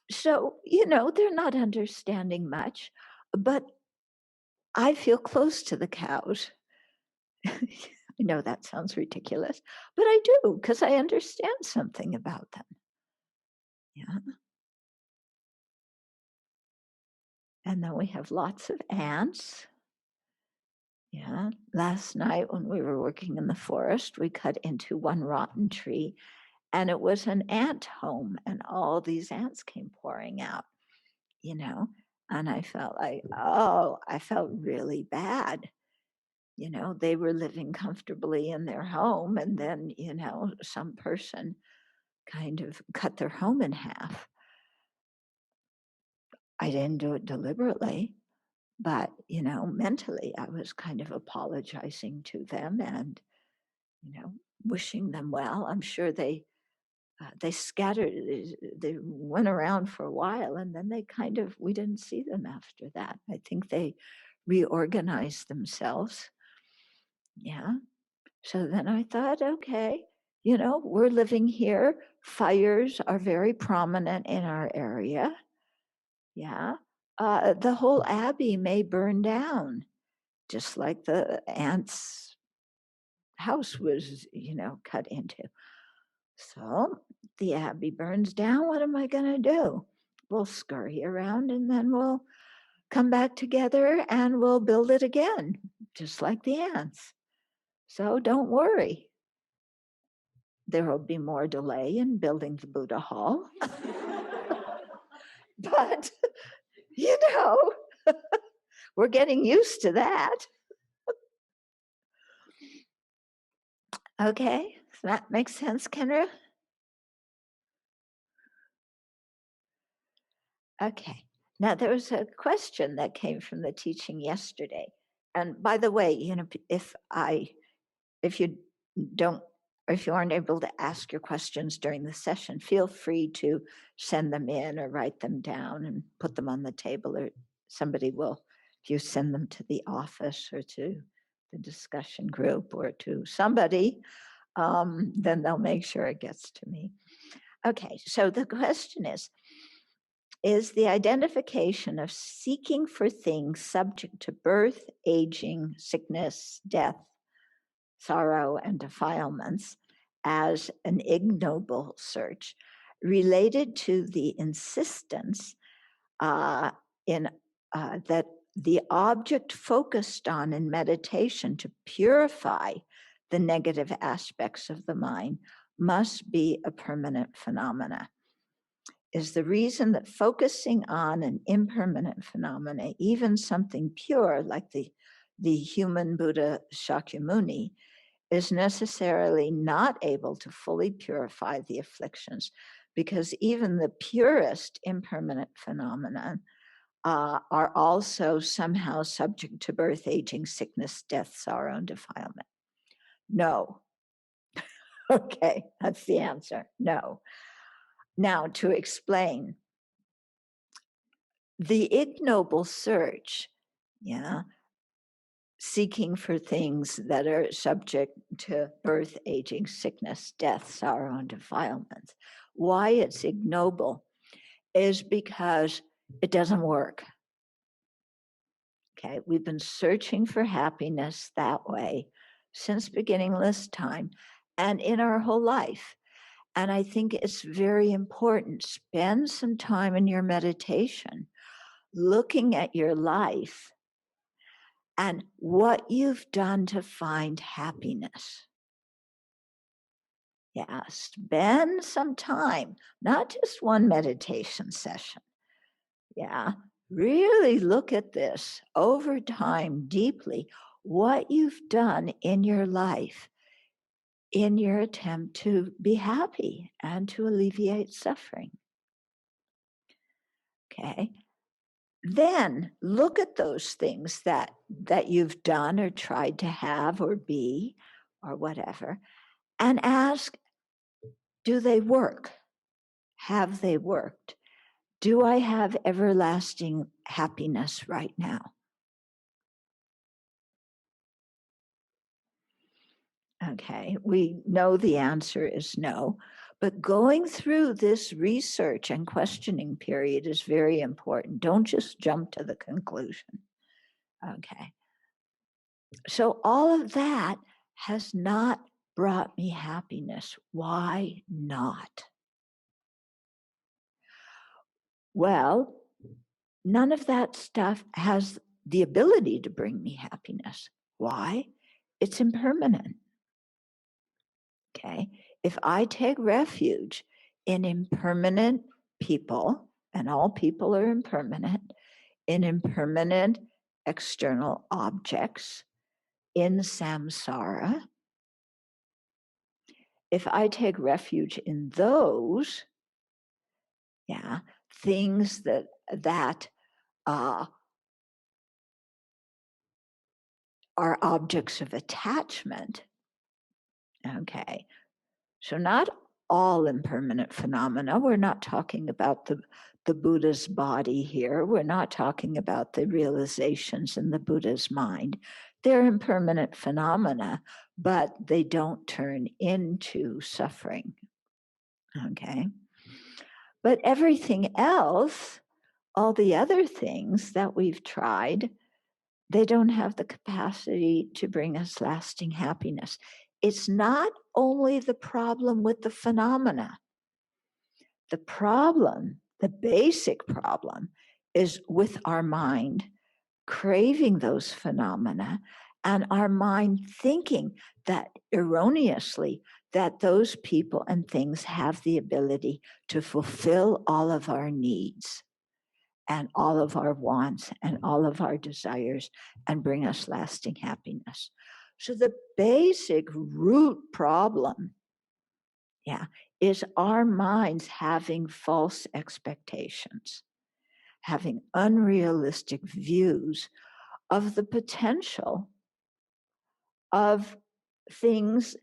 So, they're not understanding much, but I feel close to the cows. I know that sounds ridiculous, but I do, because I understand something about them. Yeah. And then we have lots of ants. Yeah. Last night when we were working in the forest, we cut into one rotten tree, and it was an ant home, and all these ants came pouring out, and I felt like, I felt really bad. They were living comfortably in their home, and then, some person kind of cut their home in half. I didn't do it deliberately, but, mentally I was kind of apologizing to them and, wishing them well. I'm sure they scattered, they went around for a while, and then we didn't see them after that. I think they reorganized themselves. Yeah. So then I thought, okay, we're living here. Fires are very prominent in our area. Yeah. The whole abbey may burn down, just like the aunt's house was, cut into. So the abbey burns down. What am I going to do? We'll scurry around and then we'll come back together and we'll build it again, just like the ants. So don't worry. There will be more delay in building the Buddha Hall. But, we're getting used to that. Okay, so that makes sense, Kenra? Okay, now there was a question that came from the teaching yesterday. And by the way, if you aren't able to ask your questions during the session, feel free to send them in or write them down and put them on the table, or somebody will, if you send them to the office or to the discussion group or to somebody, then they'll make sure it gets to me. Okay, so the question is the identification of seeking for things subject to birth, aging, sickness, death, sorrow, and defilements as an ignoble search related to the insistence that the object focused on in meditation to purify the negative aspects of the mind must be a permanent phenomena. Is the reason that focusing on an impermanent phenomena, even something pure like the human Buddha Shakyamuni, is necessarily not able to fully purify the afflictions, because even the purest impermanent phenomena are also somehow subject to birth, aging, sickness, death, sorrow, and defilement. No. Okay, that's the answer. No. Now, to explain, the ignoble search, seeking for things that are subject to birth, aging, sickness, death, sorrow, and defilements. Why it's ignoble is because it doesn't work. Okay, we've been searching for happiness that way since beginningless time and in our whole life. And I think it's very important. Spend some time in your meditation looking at your life and what you've done to find happiness. Yeah, spend some time, not just one meditation session. Yeah, really look at this over time deeply, what you've done in your life in your attempt to be happy and to alleviate suffering. Okay. Then look at those things that you've done or tried to have or be or whatever, and ask, do they work? Have they worked? Do I have everlasting happiness right now? Okay, we know the answer is no, but going through this research and questioning period is very important. Don't just jump to the conclusion. Okay. So all of that has not brought me happiness. Why not? Well, none of that stuff has the ability to bring me happiness. Why? It's impermanent. Okay. If I take refuge in impermanent people, and all people are impermanent, in impermanent external objects, in samsara, if I take refuge in those, things that are objects of attachment, okay, so not all impermanent phenomena. We're not talking about the Buddha's body here. We're not talking about the realizations in the Buddha's mind. They're impermanent phenomena, but they don't turn into suffering. Okay. But everything else, all the other things that we've tried, they don't have the capacity to bring us lasting happiness. It's not only the problem with the phenomena. The problem, the basic problem, is with our mind craving those phenomena and our mind thinking that erroneously that those people and things have the ability to fulfill all of our needs and all of our wants and all of our desires and bring us lasting happiness. So the basic root problem, is our minds having false expectations, having unrealistic views of the potential of things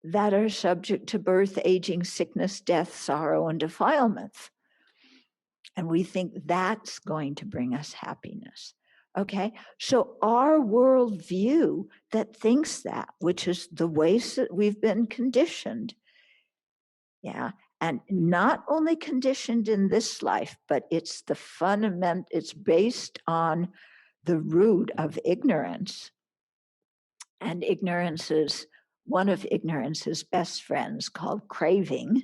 that are subject to birth, aging, sickness, death, sorrow, and defilements. And we think that's going to bring us happiness. Okay, so our worldview that thinks that, which is the ways that we've been conditioned, and not only conditioned in this life, but it's the fundament, it's based on the root of ignorance. And ignorance is one of ignorance's best friends called craving.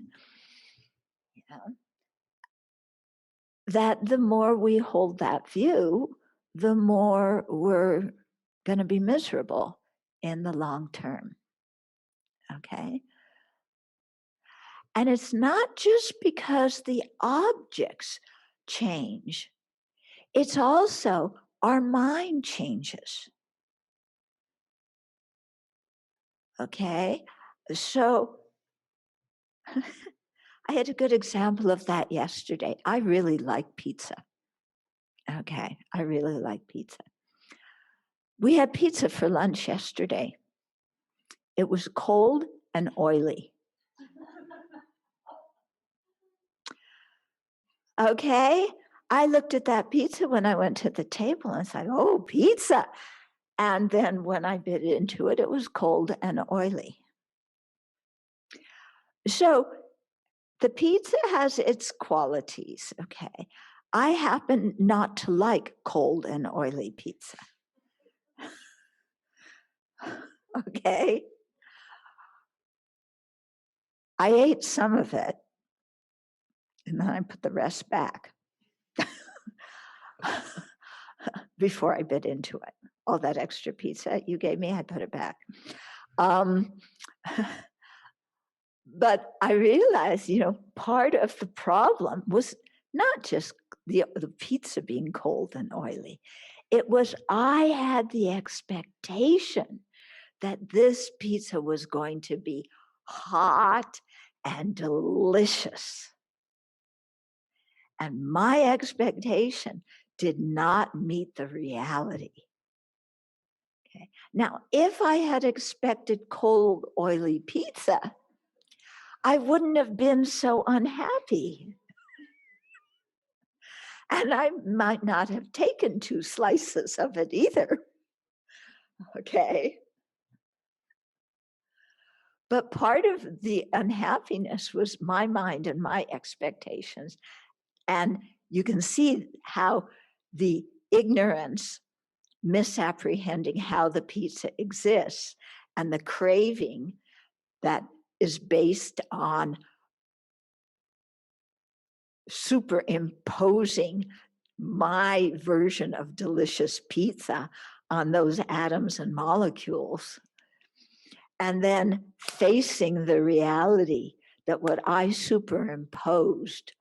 That the more we hold that view, the more we're going to be miserable in the long term. Okay? And it's not just because the objects change, it's also our mind changes. Okay? So I had a good example of that yesterday. I really like pizza. Okay, I really like pizza. We had pizza for lunch yesterday. It was cold and oily. Okay, I looked at that pizza when I went to the table and said, oh, pizza. And then when I bit into it, it was cold and oily. So the pizza has its qualities, okay? I happen not to like cold and oily pizza. Okay? I ate some of it, and then I put the rest back before I bit into it. All that extra pizza you gave me, I put it back. But I realized, part of the problem was not just the pizza being cold and oily. It was I had the expectation that this pizza was going to be hot and delicious. And my expectation did not meet the reality. Okay. Now, if I had expected cold, oily pizza, I wouldn't have been so unhappy. And I might not have taken 2 slices of it either. Okay. But part of the unhappiness was my mind and my expectations. And you can see how the ignorance, misapprehending how the pizza exists, and the craving that is based on superimposing my version of delicious pizza on those atoms and molecules, and then facing the reality that what I superimposed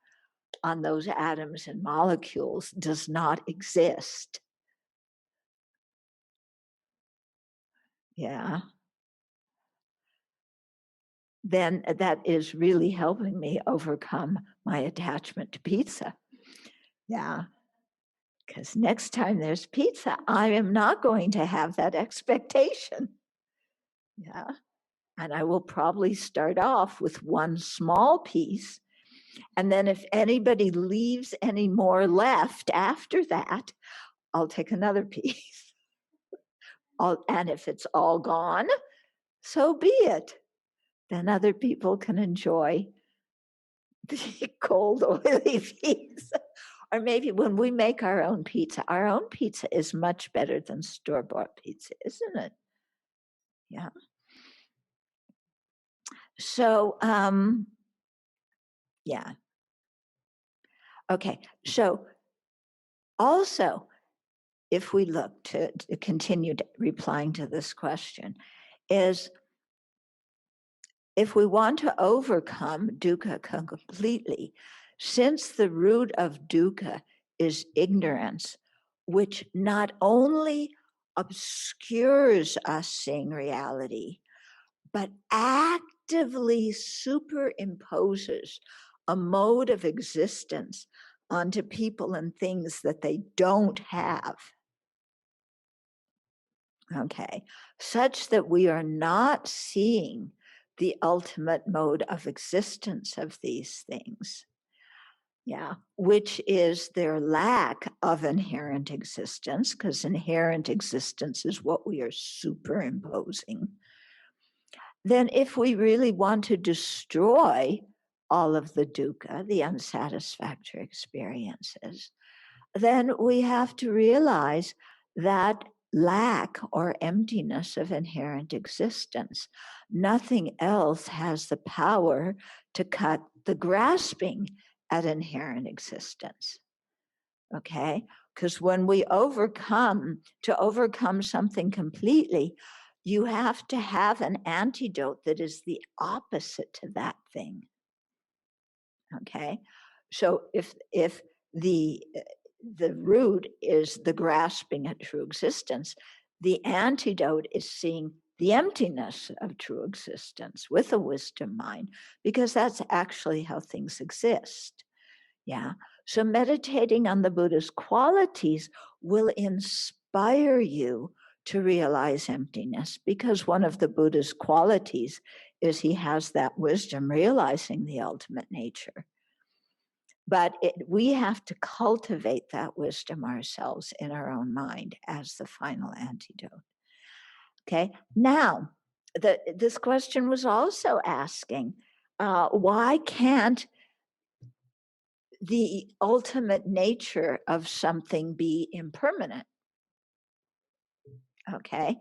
on those atoms and molecules does not exist. Yeah. Then that is really helping me overcome my attachment to pizza. Yeah. Because next time there's pizza, I am not going to have that expectation. Yeah. And I will probably start off with one small piece. And then if anybody leaves any more left after that, I'll take another piece. And if it's all gone, so be it. Then other people can enjoy the cold, oily pizza. Or maybe when we make our own pizza is much better than store-bought pizza, isn't it? Yeah. So, yeah. Okay, so also, if we look to continue replying to this question, is if we want to overcome dukkha completely, since the root of dukkha is ignorance, which not only obscures us seeing reality, but actively superimposes a mode of existence onto people and things that they don't have. Okay, such that we are not seeing the ultimate mode of existence of these things. Yeah, which is their lack of inherent existence, because inherent existence is what we are superimposing. Then if we really want to destroy all of the dukkha, the unsatisfactory experiences, then we have to realize that lack or emptiness of inherent existence. Nothing else has the power to cut the grasping at inherent existence. Okay? Because when we overcome something completely, you have to have an antidote that is the opposite to that thing. Okay? So if the root is the grasping at true existence, the antidote is seeing the emptiness of true existence with a wisdom mind, because that's actually how things exist. Yeah. So meditating on the Buddha's qualities will inspire you to realize emptiness, because one of the Buddha's qualities is he has that wisdom realizing the ultimate nature. But we have to cultivate that wisdom ourselves in our own mind as the final antidote. Okay, now this question was also asking, why can't the ultimate nature of something be impermanent? Okay,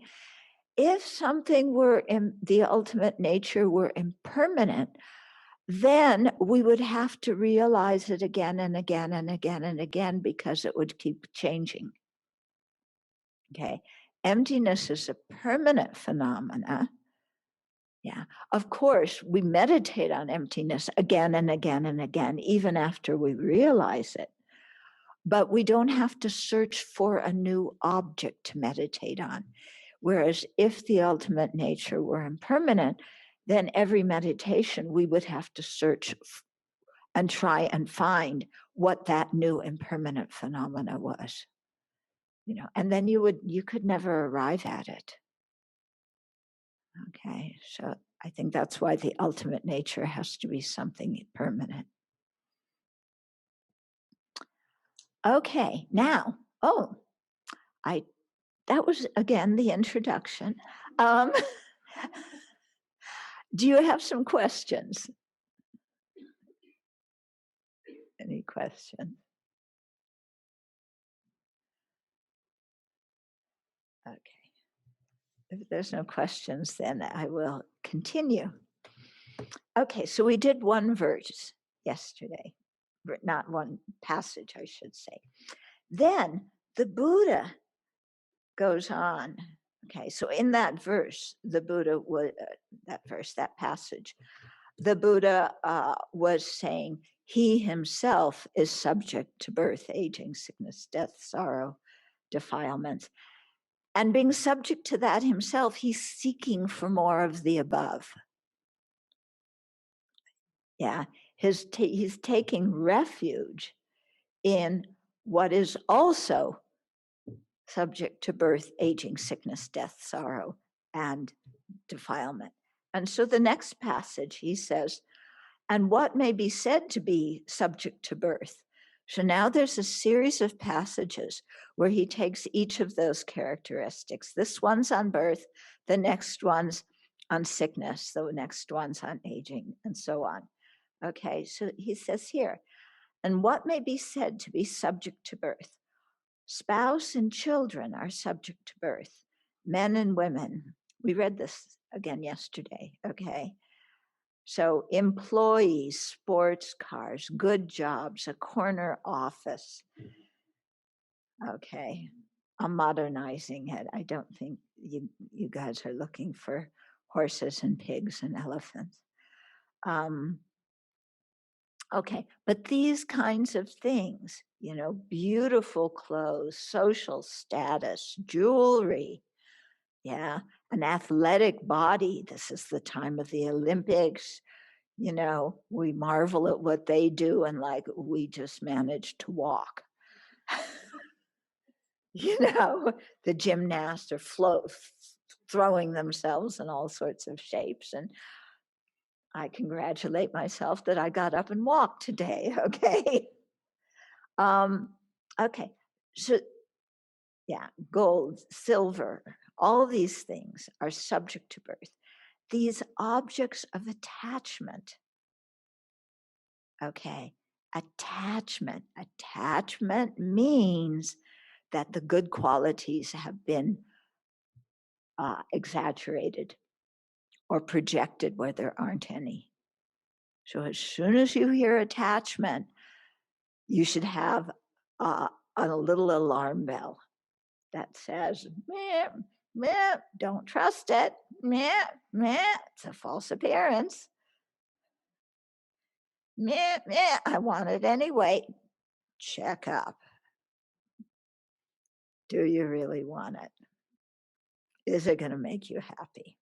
if something were the ultimate nature were impermanent, then we would have to realize it again and again and again and again, because it would keep changing. Okay, emptiness is a permanent phenomena. Yeah, of course, we meditate on emptiness again and again and again, even after we realize it. But we don't have to search for a new object to meditate on. Whereas if the ultimate nature were impermanent, then every meditation we would have to search and try and find what that new impermanent phenomena was. And then you could never arrive at it. Okay, so I think that's why the ultimate nature has to be something permanent. Okay, now, that was again the introduction. Do you have some questions? Any questions? Okay. If there's no questions, then I will continue. Okay, so we did one verse yesterday, not one passage, I should say. Then the Buddha goes on. Okay, so in that verse, the Buddha was, that passage, the Buddha was saying he himself is subject to birth, aging, sickness, death, sorrow, defilements. And being subject to that himself, he's seeking for more of the above. Yeah, he's taking refuge in what is also subject to birth, aging, sickness, death, sorrow, and defilement. And so the next passage, he says, and what may be said to be subject to birth. So now there's a series of passages where he takes each of those characteristics. This one's on birth, the next one's on sickness, the next one's on aging, and so on. Okay, so he says here, And what may be said to be subject to birth? Spouse and children are subject to birth, men and women. We read this again yesterday, okay? So employees, sports cars, good jobs, a corner office. Okay, I'm modernizing it. I don't think you guys are looking for horses and pigs and elephants. Okay, but these kinds of things, you know, beautiful clothes, social status, jewelry, yeah, an athletic body. This is the time of the Olympics. You know, we marvel at what they do and like, we just managed to walk. You know, the gymnasts are throwing themselves in all sorts of shapes. And I congratulate myself that I got up and walked today, okay? Okay, so yeah, gold, silver, all these things are subject to birth. These objects of attachment, okay, attachment means that the good qualities have been exaggerated or projected where there aren't any. So as soon as you hear attachment, you should have a little alarm bell that says, meh, meh, don't trust it, meh, meh, it's a false appearance. Meh, meh, I want it anyway. Check up. Do you really want it? Is it going to make you happy?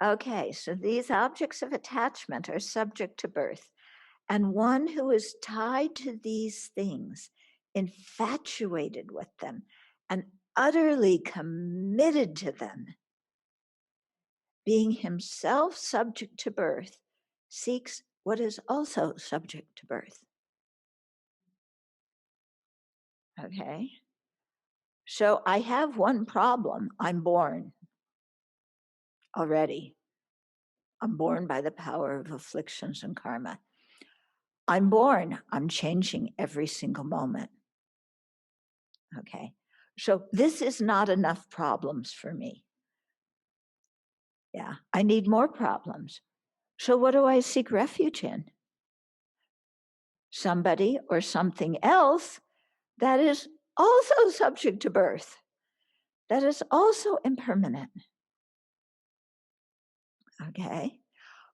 Okay, so these objects of attachment are subject to birth. And one who is tied to these things, infatuated with them, and utterly committed to them, being himself subject to birth, seeks what is also subject to birth. Okay? So I have one problem. I'm born already. I'm born by the power of afflictions and karma. I'm born. I'm changing every single moment. Okay? So this is not enough problems for me. Yeah, I need more problems. So what do I seek refuge in? Somebody or something else that is also subject to birth, that is also impermanent. Okay?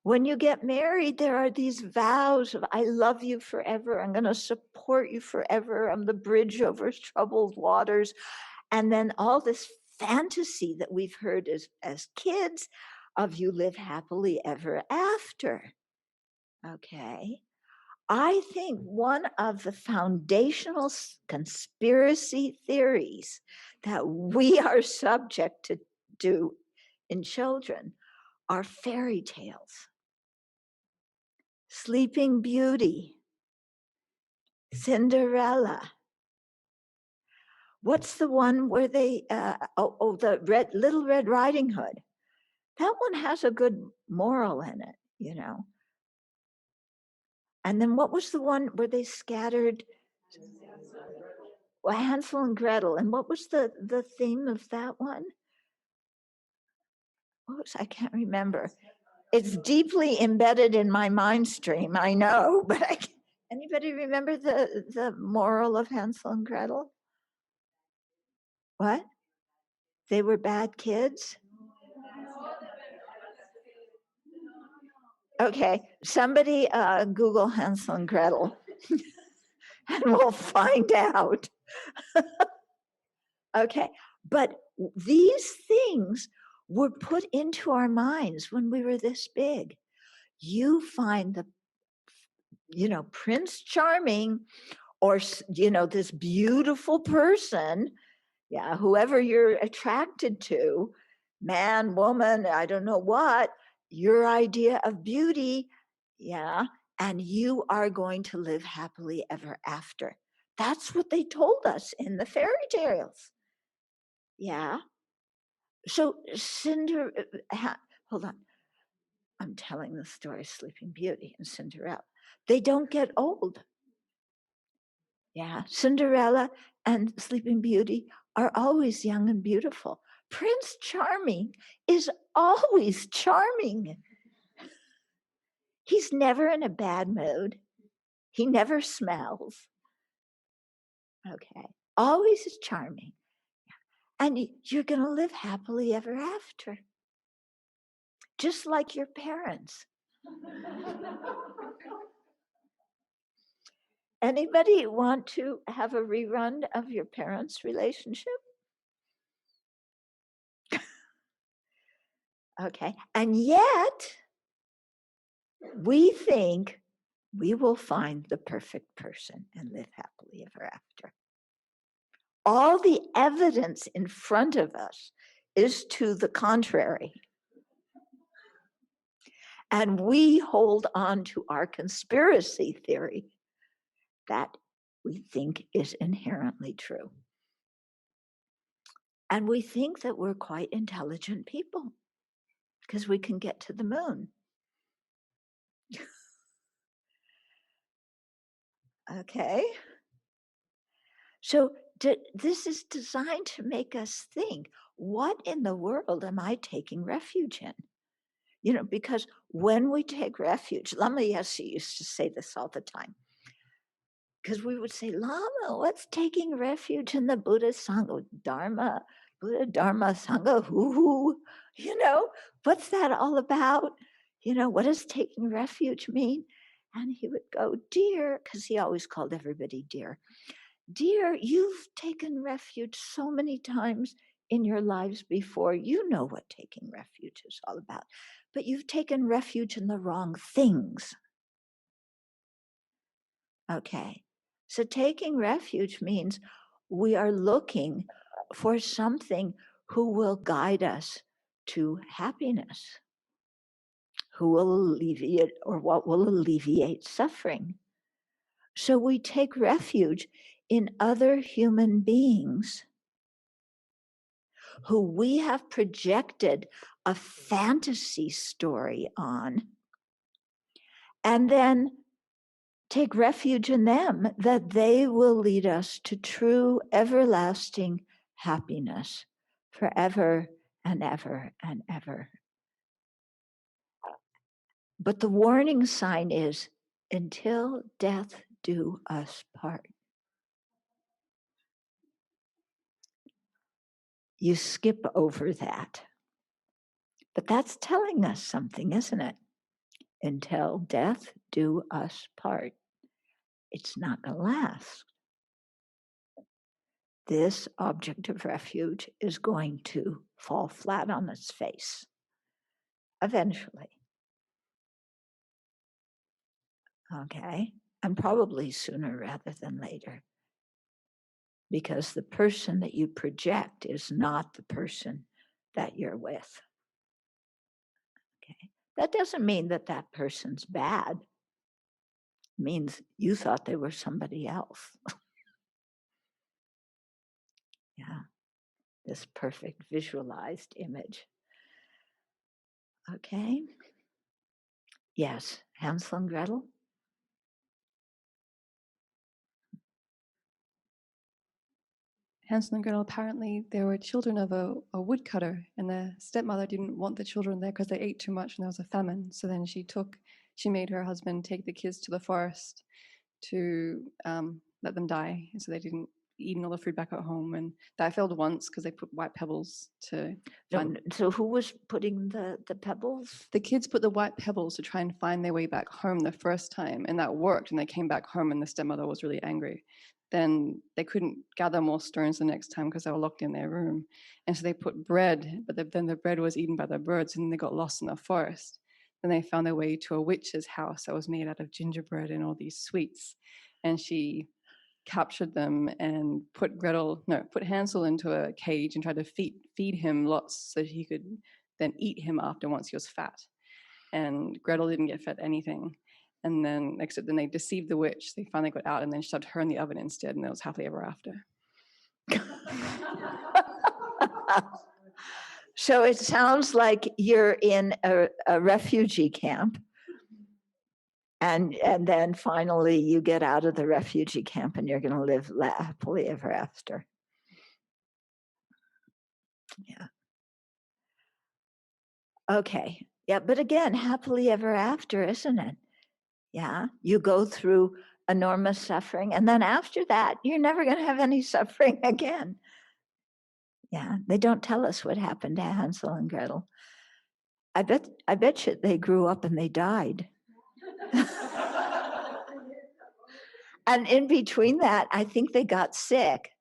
When you get married, there are these vows of, I love you forever. I'm going to support you forever. I'm the bridge over troubled waters. And then all this fantasy that we've heard as kids of you live happily ever after. Okay? I think one of the foundational conspiracy theories that we are subject to do in children are fairy tales. Sleeping Beauty, Cinderella. What's the one where they, the Little Red Riding Hood? That one has a good moral in it, you know. And then what was the one where they scattered? Well, Hansel and Gretel. And what was the theme of that one? Oops, I can't remember. It's deeply embedded in my mind stream, I know, but anybody remember the moral of Hansel and Gretel? What? They were bad kids? Okay, somebody Google Hansel and Gretel and we'll find out. Okay, but these things were put into our minds when we were this big. You find the, you know, Prince Charming or, you know, this beautiful person, yeah, whoever you're attracted to, man, woman, I don't know what, your idea of beauty, yeah, and you are going to live happily ever after. That's what they told us in the fairy tales. Yeah. So hold on. I'm telling the story Sleeping Beauty and Cinderella. They don't get old. Yeah, Cinderella and Sleeping Beauty are always young and beautiful. Prince Charming is always charming. He's never in a bad mood. He never smells. Okay, always is charming. And you're going to live happily ever after, just like your parents. Anybody want to have a rerun of your parents' relationship? Okay, and yet we think we will find the perfect person and live happily ever after. All the evidence in front of us is to the contrary. And we hold on to our conspiracy theory that we think is inherently true. And we think that we're quite intelligent people because we can get to the moon. Okay. So this is designed to make us think, what in the world am I taking refuge in? You know, because when we take refuge, Lama Yasi used to say this all the time. Because we would say, Lama, what's taking refuge in the Buddha Sangha? Dharma, Buddha, Dharma, Sangha, hoo-hoo. You know, what's that all about? You know, what does taking refuge mean? And he would go, dear, because he always called everybody dear. Dear, you've taken refuge so many times in your lives before. You know what taking refuge is all about. But you've taken refuge in the wrong things. Okay. So taking refuge means we are looking for something who will guide us to happiness, who will alleviate or what will alleviate suffering. So we take refuge in other human beings who we have projected a fantasy story on, and then take refuge in them, that they will lead us to true everlasting happiness forever and ever and ever. But the warning sign is, until death do us part. You skip over that. But that's telling us something, isn't it? Until death do us part. It's not going to last. This object of refuge is going to fall flat on its face eventually. Okay, and probably sooner rather than later, because the person that you project is not the person that you're with. Okay, that doesn't mean that that person's bad. It means you thought they were somebody else. Yeah, this perfect visualized image. Okay. Yes, Hansel and Gretel. Hansel and Gretel, apparently they were children of a woodcutter, and the stepmother didn't want the children there because they ate too much and there was a famine. So then she made her husband take the kids to the forest to let them die, so they didn't eat all the food back at home. And that failed once because they put white pebbles to find. So who was putting the pebbles? The kids put the white pebbles to try and find their way back home the first time, and that worked, and they came back home and the stepmother was really angry. Then they couldn't gather more stones the next time because they were locked in their room. And so they put bread, but then the bread was eaten by the birds and they got lost in the forest. Then they found their way to a witch's house that was made out of gingerbread and all these sweets. And she captured them and put Hansel into a cage and tried to feed him lots so he could then eat him after once he was fat. And Gretel didn't get fed anything. And then, except then they deceived the witch. They finally got out and then shoved her in the oven instead, and it was happily ever after. So it sounds like you're in a refugee camp And then finally you get out of the refugee camp and you're going to live happily ever after. Yeah. Okay. Yeah, but again, happily ever after, isn't it? Yeah. You go through enormous suffering, and then after that, you're never going to have any suffering again. Yeah. They don't tell us what happened to Hansel and Gretel. I bet you they grew up and they died. And in between that, I think they got sick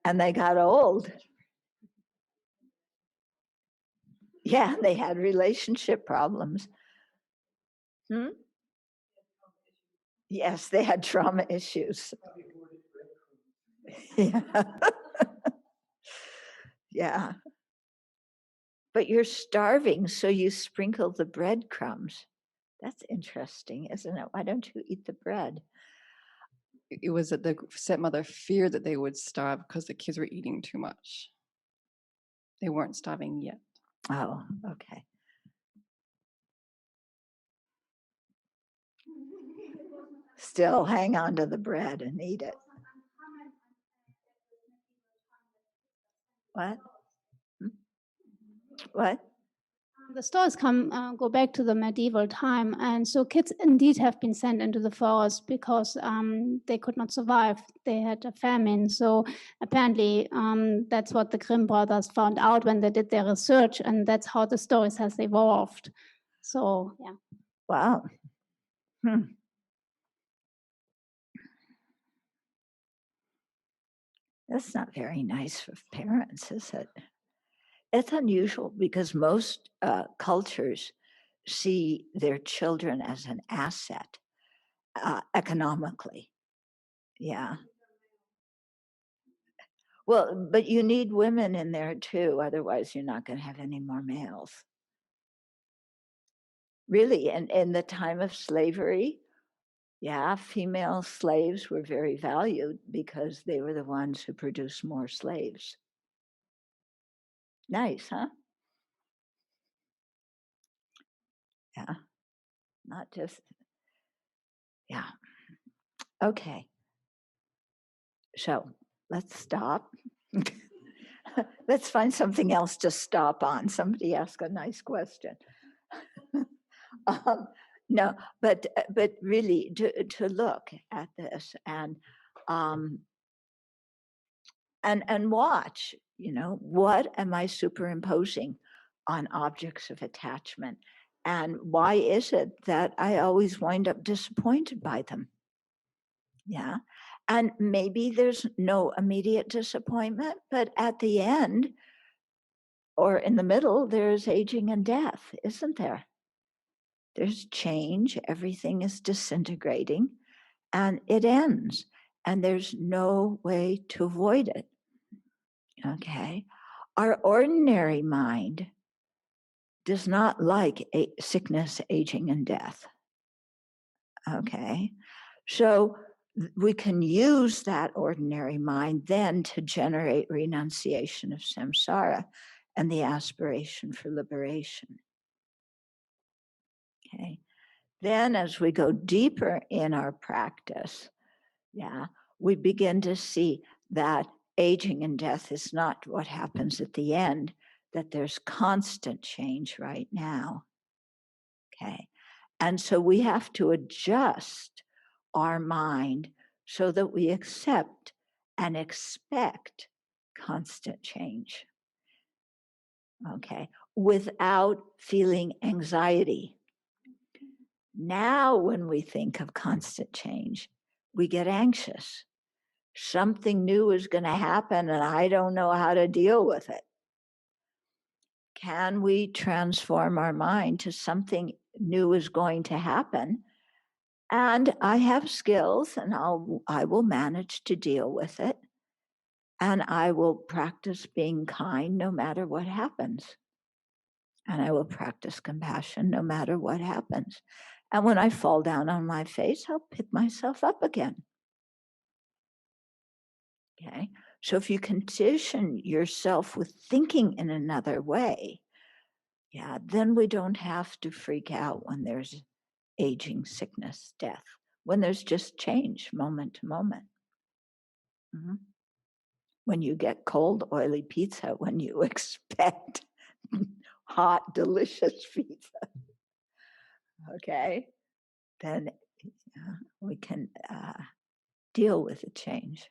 and they got old. Yeah, they had relationship problems. Yes, they had trauma issues. Yeah. Yeah. But you're starving, so you sprinkle the breadcrumbs. That's interesting, isn't it? Why don't you eat the bread? It was that the stepmother feared that they would starve because the kids were eating too much. They weren't starving yet. Oh, okay. Still hang on to the bread and eat it. What? What? The stories go back to the medieval time, and so kids indeed have been sent into the forest because they could not survive. They had a famine. So apparently that's what the Grimm brothers found out when they did their research, and that's how the stories has evolved. So yeah. Wow. That's not very nice for parents, is it? It's unusual because most cultures see their children as an asset economically. Yeah. Well, but you need women in there too, otherwise you're not going to have any more males. Really, in the time of slavery, yeah, female slaves were very valued because they were the ones who produced more slaves. Nice, huh? Yeah, not just, yeah. Okay, so let's stop. Let's find something else to stop on. Somebody ask a nice question. No, but really to look at this and watch, what am I superimposing on objects of attachment? And why is it that I always wind up disappointed by them? Yeah. And maybe there's no immediate disappointment, but at the end or in the middle, there's aging and death, isn't there? There's change, everything is disintegrating, and it ends, and there's no way to avoid it. Okay. Our ordinary mind does not like sickness, aging, and death. Okay. So we can use that ordinary mind then to generate renunciation of samsara and the aspiration for liberation. Okay. Then as we go deeper in our practice, we begin to see that aging and death is not what happens at the end, that there's constant change right now. Okay. And so we have to adjust our mind so that we accept and expect constant change. Okay. Without feeling anxiety. Now, when we think of constant change, we get anxious. Something new is going to happen and I don't know how to deal with it. Can we transform our mind to something new is going to happen? And I have skills and I will manage to deal with it. And I will practice being kind no matter what happens. And I will practice compassion no matter what happens. And when I fall down on my face, I'll pick myself up again. Okay. So if you condition yourself with thinking in another way, then we don't have to freak out when there's aging, sickness, death, when there's just change moment to moment. When you get cold, oily pizza, when you expect hot, delicious pizza, okay, then we can deal with the change.